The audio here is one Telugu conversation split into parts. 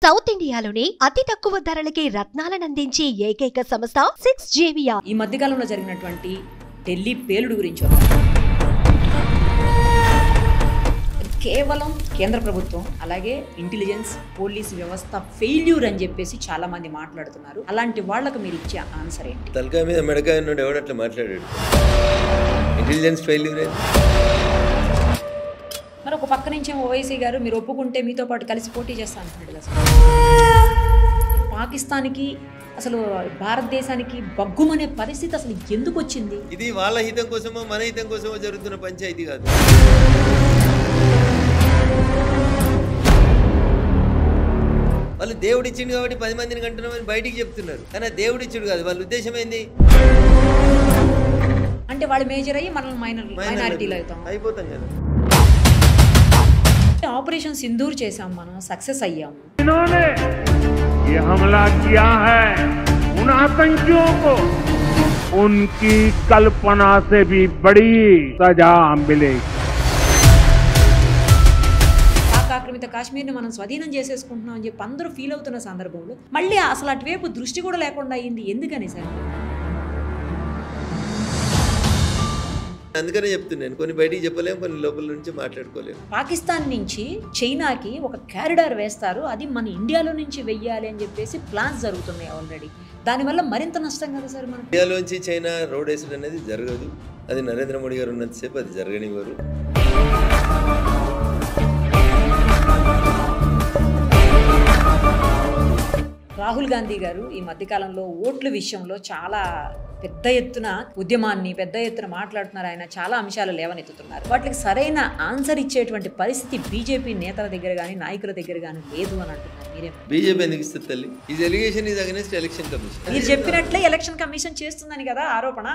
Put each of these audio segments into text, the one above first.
సౌత్ ఇండియాలోనే అతి తక్కువ ధరలకి రత్నాలనందించే ఏకైక సంస్థ 6JVR. ఈ మధ్యకాలంలో జరిగినటువంటి ఢిల్లీ పేలుడు గురించి కేవలం కేంద్ర ప్రభుత్వం అలాగే ఇంటెలిజెన్స్ పోలీస్ వ్యవస్థ ఫెయిల్యూర్ అని చెప్పేసి చాలా మంది మాట్లాడుతున్నారు. అలాంటి వాళ్ళకు మీరు ఇచ్చే ఆన్సర్ ఏంటి? తలకాయ మీద మెడకాయ ఉన్నాడు ఎవడు అట్లా మాట్లాడాడు? ఇంటెలిజెన్స్ ఫెయిల్యూర్ మరి ఒక పక్క నుంచి ఓవైసీ గారు మీరు ఒప్పుకుంటే మీతో పాటు కలిసి పోటీ చేస్తా అంటున్నాడు. అసలు పాకిస్తాన్కి అసలు భారతదేశానికి బగ్గుమనే పరిస్థితి అసలు ఎందుకు వచ్చింది? ఇది వాళ్ళ హితం కోసమో మన హితం కోసమో జరుగుతున్న పంచాయతీ కాదు. వాళ్ళు దేవుడు ఇచ్చిండు కాబట్టి 10 మందిని కంటున్నామని బయటికి చెప్తున్నారు, కానీ దేవుడు ఇచ్చుడు కాదు. వాళ్ళ ఉద్దేశం ఏంది? అంటే వాళ్ళు మేజర్ అయ్యి మనం మైనారిటీలో అయిపోతాం కదా. ఆపరేషన్ సింధూర్ చేసాం, మనం సక్సెస్ అయ్యాము. ये हमला किया है उन आतंकियों को उनकी कल्पना से भी बड़ी सजा मिलेगी. పాక్ ఆక్రమిత కాశ్మీర్ని మనం స్వాధీనం చేసేసుకుంటున్నాం అని చెప్పి అందరూ ఫీల్ అవుతున్న సందర్భంలో మళ్ళీ అసలు అటువైపు దృష్టి కూడా లేకుండా అయింది. ఎందుకని సార్? అందుకనే చెప్తున్నాను, కొన్ని బయటికి చెప్పలేము, కొన్ని లోపల నుంచి మాట్లాడుకోలేము. పాకిస్తాన్ నుంచి చైనాకి ఒక కారిడార్ వేస్తారు, అది మన ఇండియాలో నుంచి వెయ్యాలి అని చెప్పేసి ప్లాన్స్ జరుగుతున్నాయి ఆల్రెడీ. దానివల్ల మరింత నష్టం కదా సార్ మనకి. ఇండియాలోంచి చైనా రోడ్ వేసడం అనేది జరగదు. అది నరేంద్ర మోడీ గారు ఉన్నంతసేపు అది జరగనివ్వరు. రాహుల్ గాంధీ గారు ఈ మధ్యకాలంలో ఓట్ల విషయంలో చాలా పెద్ద ఎత్తున ఉద్యమాన్ని పెద్ద ఎత్తున మాట్లాడుతున్నారు. ఆయన చాలా అంశాలు లేవనెత్తుతున్నారు. వాటికి సరైన ఆన్సర్ ఇచ్చేటువంటి పరిస్థితి బీజేపీ నేతల దగ్గర కానీ నాయకుల దగ్గర కానీ లేదు అని అంటున్నారు. మీరే బీజేపీ ఎందుకు ఇస్తుంది తల్లి? ఈ allegation is against election commission. మీరు చెప్పినట్లే ఎలక్షన్ కమిషన్ చేస్తుందని కదా ఆరోపణ.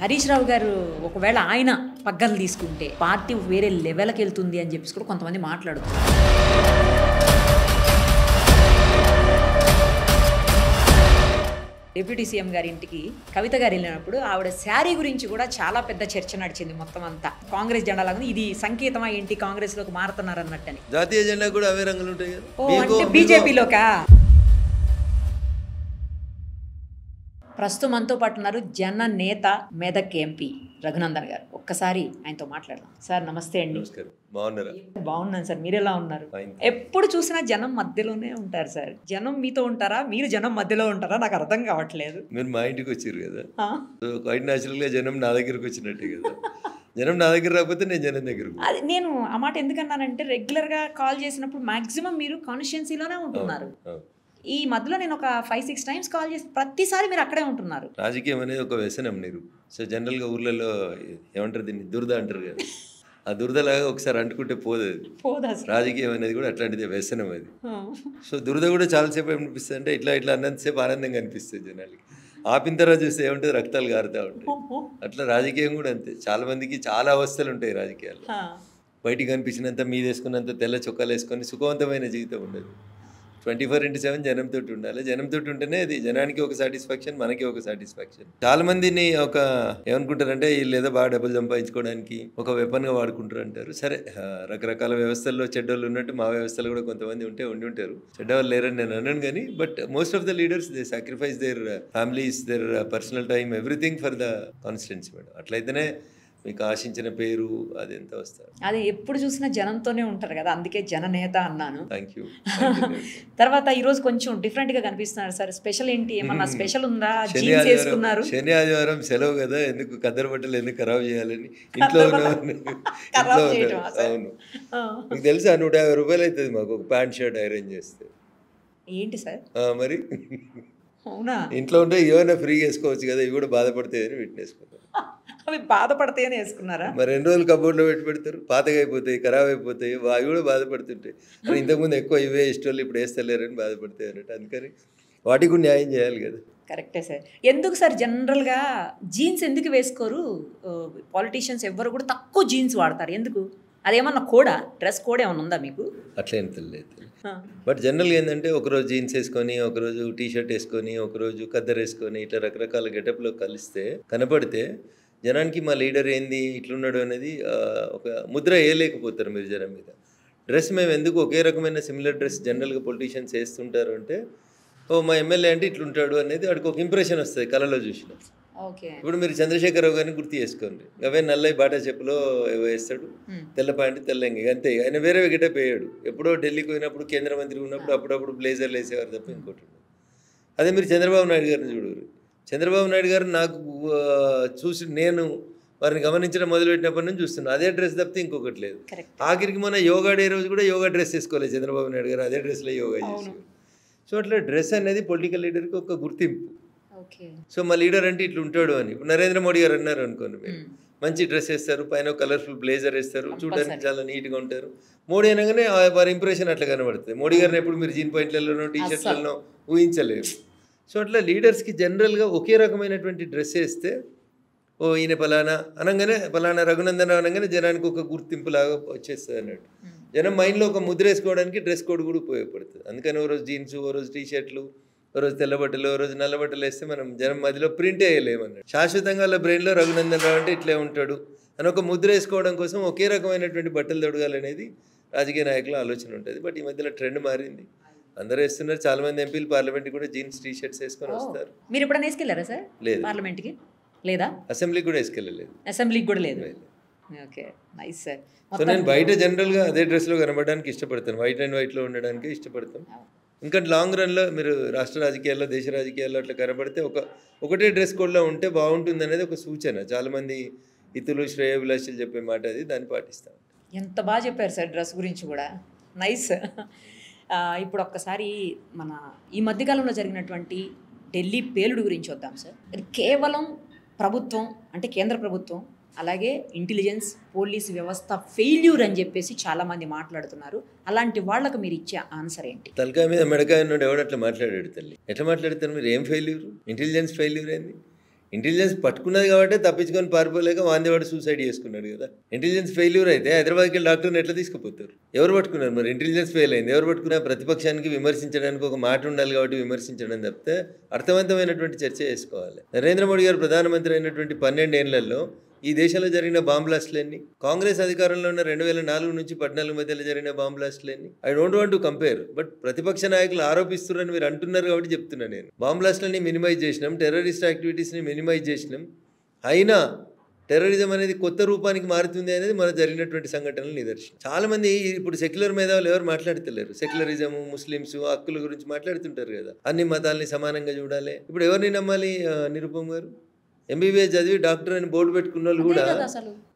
హరీష్ రావు గారు ఒకవేళ ఆయన పగ్గలు తీసుకుంటే పార్టీ వేరే లెవెల్కి వెళ్తుంది అని చెప్పేసి కూడా కొంతమంది మాట్లాడుతున్నారు. డిప్యూటీ సీఎం గారి ఇంటికి కవిత గారు వెళ్ళినప్పుడు ఆవిడ శారీ గురించి కూడా చాలా పెద్ద చర్చ నడిచింది. మొత్తం అంతా కాంగ్రెస్ జెండా లాగా ఇది సంకేతమా ఏంటి కాంగ్రెస్ లోకి మారుతున్నారు అన్నట్టని. జాతీయ జెండా కూడా అవే రంగులు ఉంటాయి కదా. ఓ అంటే బీజేపీలోకా? ప్రస్తుతం మనతో పాటు ఉన్నారు జన నేత మెదక్ ఎంపీ రఘునందన్ గారు. ఒక్కసారి ఆయనతో మాట్లాడదాం. సార్ నమస్తే అండి. బాగున్నారా? బాగున్నాను సార్, మీరు ఎలా ఉన్నారు? ఎప్పుడు చూసినా జనం మధ్యలోనే ఉంటారు సార్. జనం మీతో ఉంటారా, మీరు జనం మధ్యలో ఉంటారా? నాకు అర్థం కావట్లేదు. మీరు మా ఇంటికి వచ్చారు కదా, క్వైట్ న్యాచురల్ గా జనం నా దగ్గరకు వచ్చినట్టే కదా. జనం నా దగ్గర రాకపోతే నేను జనం దగ్గరకు. అది నేను ఆ మాట ఎందుకన్నానంటే రెగ్యులర్ గా కాల్ చేసినప్పుడు మాక్సిమం మీరు కాన్స్టిట్యుయెన్సీలోనే ఉంటున్నారు. ఈ మధ్యలో నేను ఒక 5-6 టైమ్స్ కాల్ చేసి ప్రతిసారి మీరు అక్కడే ఉంటున్నారు. రాజకీయం అనేది ఒక వ్యసనం నీరు. సో జనరల్గా ఊర్లలో ఏమంటారు దీన్ని, దురద అంటారు కదా. ఆ దురదలాగా ఒకసారి అంటుకుంటే పోదు. రాజకీయం అనేది కూడా అట్లాంటిది, వ్యసనం అది. సో దురద కూడా చాలాసేపు ఏమనిపిస్తుంది అంటే ఇట్లా అన్నంతసేపు ఆనందంగా అనిపిస్తుంది జనాలకి. ఆపిన తర్వాత చూస్తే ఏమంటుంది, రక్తాలు కారుతూ ఉంటాయి. అట్లా రాజకీయం కూడా అంతే. చాలా మందికి చాలా అవస్థలు ఉంటాయి రాజకీయాలు. బయటికి కనిపించినంత మీద వేసుకున్నంత తెల్ల చొక్కాలు వేసుకొని సుఖవంతమైన జీవితం ఉండదు. 24/7 జనంతో ఉండాలి. జనంతో ఉంటేనే అది జనానికి ఒక సాటిస్ఫాక్షన్, మనకి ఒక సాటిస్ఫాక్షన్. చాలా మందిని ఒక ఏమనుకుంటారంటే వీళ్ళు ఏదో బాగా డబ్బులు సంపాదించుకోవడానికి ఒక వెపన్గా వాడుకుంటారు అంటారు. సరే, రకరకాల వ్యవస్థల్లో చెడ్డోళ్ళు ఉన్నట్టు మా వ్యవస్థలో కూడా కొంతమంది ఉండి ఉంటారు. చెడ్డవాళ్ళు లేరని నేను అన్నాను కానీ, but most of the leaders they sacrifice their families, their personal time, everything for the constituency madam. అట్లయితేనే మీకు ఆశించిన పేరు అది ఎంత వస్తారు. అది ఎప్పుడు చూసినా జనంతోనే ఉంటారు కదా, అందుకే జననేత అన్నాను. Thank you. తర్వాత ఈ రోజు కొంచెం డిఫరెంట్ గా కనిపిస్తున్నారు సార్. స్పెషల్ ఏంటి, ఏమన్నా స్పెషల్ ఉందా? జీన్స్ వేసుకున్నారు. శని ఆదివారం సెలవు కదా, ఎందుకు కద్దరు బట్టలు ఎందుకు ఖరాబ్ చేయాలని ఇంట్లో అవును. మీకు తెలుసా 150 రూపాయలు అవుతుంది మాకు ఒక ప్యాంట్ షర్ట్ అరేంజ్ చేస్తే. ఏంటి సార్ మరి? అవునా? ఇంట్లో ఉంటే ఏమైనా ఫ్రీగా వేసుకోవచ్చు కదా, ఇవి కూడా బాధపడతాయని వీటిని వేసుకుంటారు. అవి బాధపడతాయని వేసుకున్నారా? మరి 2 రోజులు కబోర్డ్లో పెడతారు, పాతగా అయిపోతాయి, ఖరాబ్ అయిపోతాయి, అవి కూడా బాధపడుతుంటాయి. అని ఇంతకుముందు ఎక్కువ ఇవే ఇష్టోళ్ళు ఇప్పుడు వేస్తలేరని బాధపడతాయి అన్నట్టు. అందుకని వాటికి కూడా న్యాయం చేయాలి కదా. కరెక్టే సార్. ఎందుకు సార్ జనరల్గా జీన్స్ ఎందుకు వేసుకోరు? పాలిటీషియన్స్ ఎవ్వరు కూడా తక్కువ జీన్స్ వాడతారు, ఎందుకు? అదేమన్నా కోడా, డ్రెస్ కోడ్ ఏమన్నా ఉందా మీకు? అట్లేం తెలియదు. బట్ జనరల్గా ఏంటంటే ఒకరోజు జీన్స్ వేసుకొని, ఒకరోజు టీ షర్ట్ వేసుకొని, ఒకరోజు ఖద్దరు వేసుకొని, ఇట్లా రకరకాల గెటప్లో కలిస్తే కనపడితే జనానికి మా లీడర్ ఏంది ఇట్లున్నాడు అనేది ఒక ముద్ర వేయలేకపోతారు మీరు జనం మీద. డ్రెస్ మేము ఎందుకు ఒకే రకమైన సిమిలర్ డ్రెస్ జనరల్గా పొలిటీషియన్స్ వేస్తుంటారు అంటే, ఓ మా ఎమ్మెల్యే అంటే ఇట్లుంటాడు అనేది వాడికి ఒక ఇంప్రెషన్ వస్తుంది కళలో చూసిన. ఇప్పుడు మీరు చంద్రశేఖరరావు గారిని గుర్తు చేసుకోండి, అవే నల్లయి బాటా చెప్పులో వేస్తాడు, తెల్ల ప్యాంటు తెల్లంగి, అంతే. ఆయన వేరే గెటప్ వేయడు. ఎప్పుడో ఢిల్లీకి పోయినప్పుడు కేంద్ర మంత్రి ఉన్నప్పుడు అప్పుడప్పుడు బ్లేజర్లు వేసేవారు తప్ప ఇంకోటి. అదే మీరు చంద్రబాబు నాయుడు గారిని చూడరు. చంద్రబాబు నాయుడు గారు నాకు చూసి నేను వారిని గమనించడం మొదలుపెట్టినప్పటి నుంచి చూస్తున్నాను అదే డ్రెస్ తప్పితే ఇంకొకటి లేదు. ఆఖరికి మన యోగా డే రోజు కూడా యోగా డ్రెస్ వేసుకోలేదు చంద్రబాబు నాయుడు గారు, అదే డ్రెస్లో యోగా చేసేవారు. సో అట్లా డ్రెస్ అనేది పొలిటికల్ లీడర్కి ఒక గుర్తింపు. సో మా లీడర్ అంటే ఇట్లా ఉంటాడు అని. ఇప్పుడు నరేంద్ర మోడీ గారు అన్నారు అనుకోండి, మీరు మంచి డ్రెస్ వేస్తారు, పైన కలర్ఫుల్ బ్లేజర్ వేస్తారు, చూడడానికి చాలా నీట్గా ఉంటారు. మోడీ అనగానే వారి ఇంప్రెషన్ అట్లా కనబడుతుంది. మోడీ గారిని ఎప్పుడు మీరు జీన్ పాయింట్లలోనో టీ షర్ట్లలో ఊహించలేరు. సో అట్లా లీడర్స్కి జనరల్గా ఒకే రకమైనటువంటి డ్రెస్ వేస్తే ఓ ఈయన పలానా అనగానే పలానా రఘునందన అనగానే జనానికి ఒక గుర్తింపులాగా వచ్చేస్తుంది అన్నట్టు. జనం మైండ్లో ఒక ముద్ర వేసుకోవడానికి డ్రెస్ కోడ్ కూడా ఉపయోగపడుతుంది. అందుకని ఓ రోజు జీన్స్, ఓ రోజు టీ షర్ట్లు, ఓ రోజు తెల్ల బట్టలు, ఓ రోజు నల్ల బట్టలు వేస్తే మనం జనం మధ్యలో ప్రింట్ వేయలేమన్నట్టు. శాశ్వతంగా వాళ్ళ బ్రెయిన్లో రఘునందన్ రావు అంటే ఇట్లే ఉంటాడు అని ఒక ముద్ర వేసుకోవడం కోసం ఒకే రకమైనటువంటి బట్టలు తొడగాలనేది రాజకీయ నాయకుల ఆలోచన ఉంటుంది. బట్ ఈ మధ్యలో ట్రెండ్ మారింది, అందరూ వేస్తున్నారు. చాలా మంది ఎంపీలు పార్లమెంట్కి కూడా జీన్స్ టీ షర్ట్స్ వేసుకొని వస్తారు. మీరు ఎప్పుడైనా వేసుకెళ్ళారా సార్? లేదు. పార్లమెంట్కి లేదా? అసెంబ్లీకి కూడా వేసుకెళ్ళలేదు. అసెంబ్లీకి కూడా లేదు. Okay, nice sir. సో నేను బయట జనరల్గా అదే డ్రెస్లో కనబడడానికి ఇష్టపడతాను, వైట్ అండ్ వైట్లో ఉండడానికి ఇష్టపడతాం. ఇంకా లాంగ్ రన్లో మీరు రాష్ట్ర రాజకీయాల్లో, దేశ రాజకీయాల్లో అట్లా కనబడితే ఒకటే డ్రెస్ కోడ్లో ఉంటే బాగుంటుంది అనేది ఒక సూచన. చాలామంది ఇతులు శ్రేయోభిలాషులు చెప్పే మాట అది, దాన్ని పాటిస్తాం. ఎంత బాగా చెప్పారు సార్ డ్రెస్ గురించి కూడా, నైస్. ఇప్పుడు ఒక్కసారి మన ఈ మధ్యకాలంలో జరిగినటువంటి ఢిల్లీ పేలుడు గురించి వద్దాం సార్. అది కేవలం ప్రభుత్వం అంటే కేంద్ర ప్రభుత్వం, అలాగే ఇంటెలిజెన్స్, పోలీస్ వ్యవస్థ ఫెయిల్యూర్ అని చెప్పేసి చాలామంది మాట్లాడుతున్నారు. అలాంటి వాళ్ళకు మీరు ఇచ్చే ఆన్సర్ ఏంటి? తలకాయ మీద మెడకాయ ఉన్నాడు ఎవడు అట్లా మాట్లాడాడు తల్లి. ఎట్లా మాట్లాడతారు మీరు? ఏం ఫెయిల్యూర్? ఇంటెలిజెన్స్ ఫెయిల్యూర్ ఏంది? ఇంటెలిజెన్స్ పట్టుకున్నది కాబట్టి తప్పించుకొని పారిపోలేక వాందేవాడు సూసైడ్ చేసుకున్నాడు కదా. ఇంటెలిజెన్స్ ఫెయిల్యూర్ అయితే హైదరాబాద్కి వెళ్ళి డాక్టర్ని ఎట్లా తీసుకుపోతారు? ఎవరు పట్టుకున్నారు మరి? ఇంటెలిజెన్స్ ఫెయిల్ అయింది, ఎవరు పట్టుకున్నా? ప్రతిపక్షానికి విమర్శించడానికి ఒక మాట ఉండాలి కాబట్టి విమర్శించడం తప్పితే అర్థవంతమైనటువంటి చర్చ చేసుకోవాలి. నరేంద్ర మోడీ గారు ప్రధానమంత్రి అయినటువంటి 12 ఏళ్లలో ఈ దేశంలో జరిగిన బాంబ్ బ్లాస్ట్లన్నీ, కాంగ్రెస్ అధికారంలో ఉన్న 2004 నుంచి 14 మధ్యలో జరిగిన బాంబ్ బ్లాస్ట్లన్నీ, I don't want to compare, but ప్రతిపక్ష నాయకులు ఆరోపిస్తున్నారని మీరు అంటున్నారు కాబట్టి చెప్తున్నా. నేను బాంబ్ బ్లాస్ట్లని మినిమైజ్ చేసినాం, టెర్రరిస్ట్ యాక్టివిటీస్ని మినిమైజ్ చేసినాం. అయినా టెర్రరిజం అనేది కొత్త రూపానికి మారుతుంది అనేది మన జరిగినటువంటి సంఘటనలు నిదర్శనం. చాలా మంది ఇప్పుడు సెక్యులర్ మేధావులు ఎవరు మాట్లాడతలేరు. సెక్యులరిజం, ముస్లిమ్స్ హక్కుల గురించి మాట్లాడుతుంటారు కదా, అన్ని మతాలని సమానంగా చూడాలి. ఇప్పుడు ఎవరిని నమ్మాలి? నిరుపమ్ గారు ఎంబీబీఎస్ చదివి డాక్టర్ అని బోర్డు పెట్టుకున్న వాళ్ళు కూడా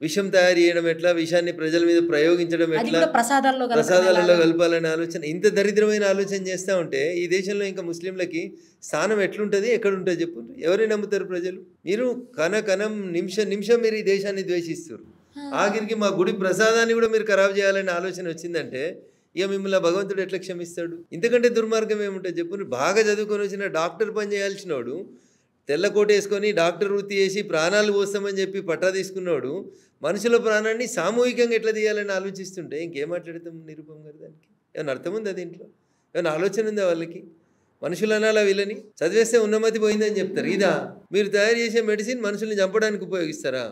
విషం తయారు చేయడం ఎట్లా, విషాన్ని ప్రజల మీద ప్రయోగించడం ఎట్లా, ప్రసాదాలలో కలపాలనే ఆలోచన, ఇంత దరిద్రమైన ఆలోచన చేస్తూ ఉంటే ఈ దేశంలో ఇంకా ముస్లింలకి స్థానం ఎట్లుంటుంది, ఎక్కడుంటుంది చెప్పు? ఎవరిని నమ్ముతారు ప్రజలు? మీరు కణం నిమిషం మీరు ఈ దేశాన్ని ద్వేషిస్తారు. ఆఖరికి మా గుడి ప్రసాదాన్ని కూడా మీరు ఖరాబ్ చేయాలనే ఆలోచన వచ్చిందంటే ఇక మిమ్మల్ని భగవంతుడు ఎట్లా క్షమిస్తాడు? ఇంతకంటే దుర్మార్గం ఏముంటుంది చెప్పు? బాగా చదువుకొని వచ్చిన డాక్టర్ పని చేయాల్సినోడు, తెల్ల కోట వేసుకొని డాక్టర్ వృత్తి చేసి ప్రాణాలు పోస్తామని చెప్పి పట్టా తీసుకున్నాడు, మనుషుల ప్రాణాన్ని సామూహికంగా ఎట్లా తీయాలని ఆలోచిస్తుంటే ఇంకేం మాట్లాడతాం నిరుపమ్ గారు? దానికి ఏమైనా అర్థం ఉందా? దీంట్లో ఏమైనా ఆలోచన ఉందా వాళ్ళకి? మనుషులు అనాలా వీళ్ళని? చదివేస్తే ఉన్నమతి పోయిందని చెప్తారు. ఇదా మీరు తయారు చేసే మెడిసిన్ మనుషుల్ని చంపడానికి ఉపయోగిస్తారా?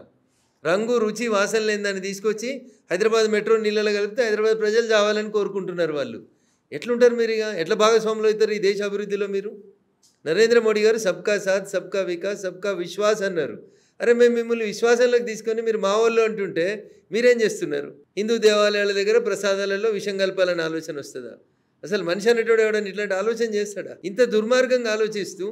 రంగు, రుచి, వాసన లేని దాన్ని తీసుకొచ్చి హైదరాబాద్ మెట్రో నీళ్ళలో కలిపితే హైదరాబాద్ ప్రజలు చావాలని కోరుకుంటున్నారు వాళ్ళు. ఎట్లుంటారు మీరు? ఇక ఎట్లా భాగస్వాములు అవుతారు ఈ దేశ అభివృద్ధిలో మీరు? నరేంద్ర మోడీ గారు సబ్కా సాథ్, సబ్కా వికాస్, సబ్కా విశ్వాస్ అన్నారు. అరే మేము మిమ్మల్ని విశ్వాసంలోకి తీసుకొని మీరు మా వాళ్ళు అంటుంటే మీరేం చేస్తున్నారు? హిందూ దేవాలయాల దగ్గర ప్రసాదాలలో విషం కలపాలని ఆలోచన వస్తుందా? అసలు మనిషి అనేటోడు ఎవడని ఇట్లాంటి ఆలోచన చేస్తాడా? ఇంత దుర్మార్గంగా ఆలోచిస్తూ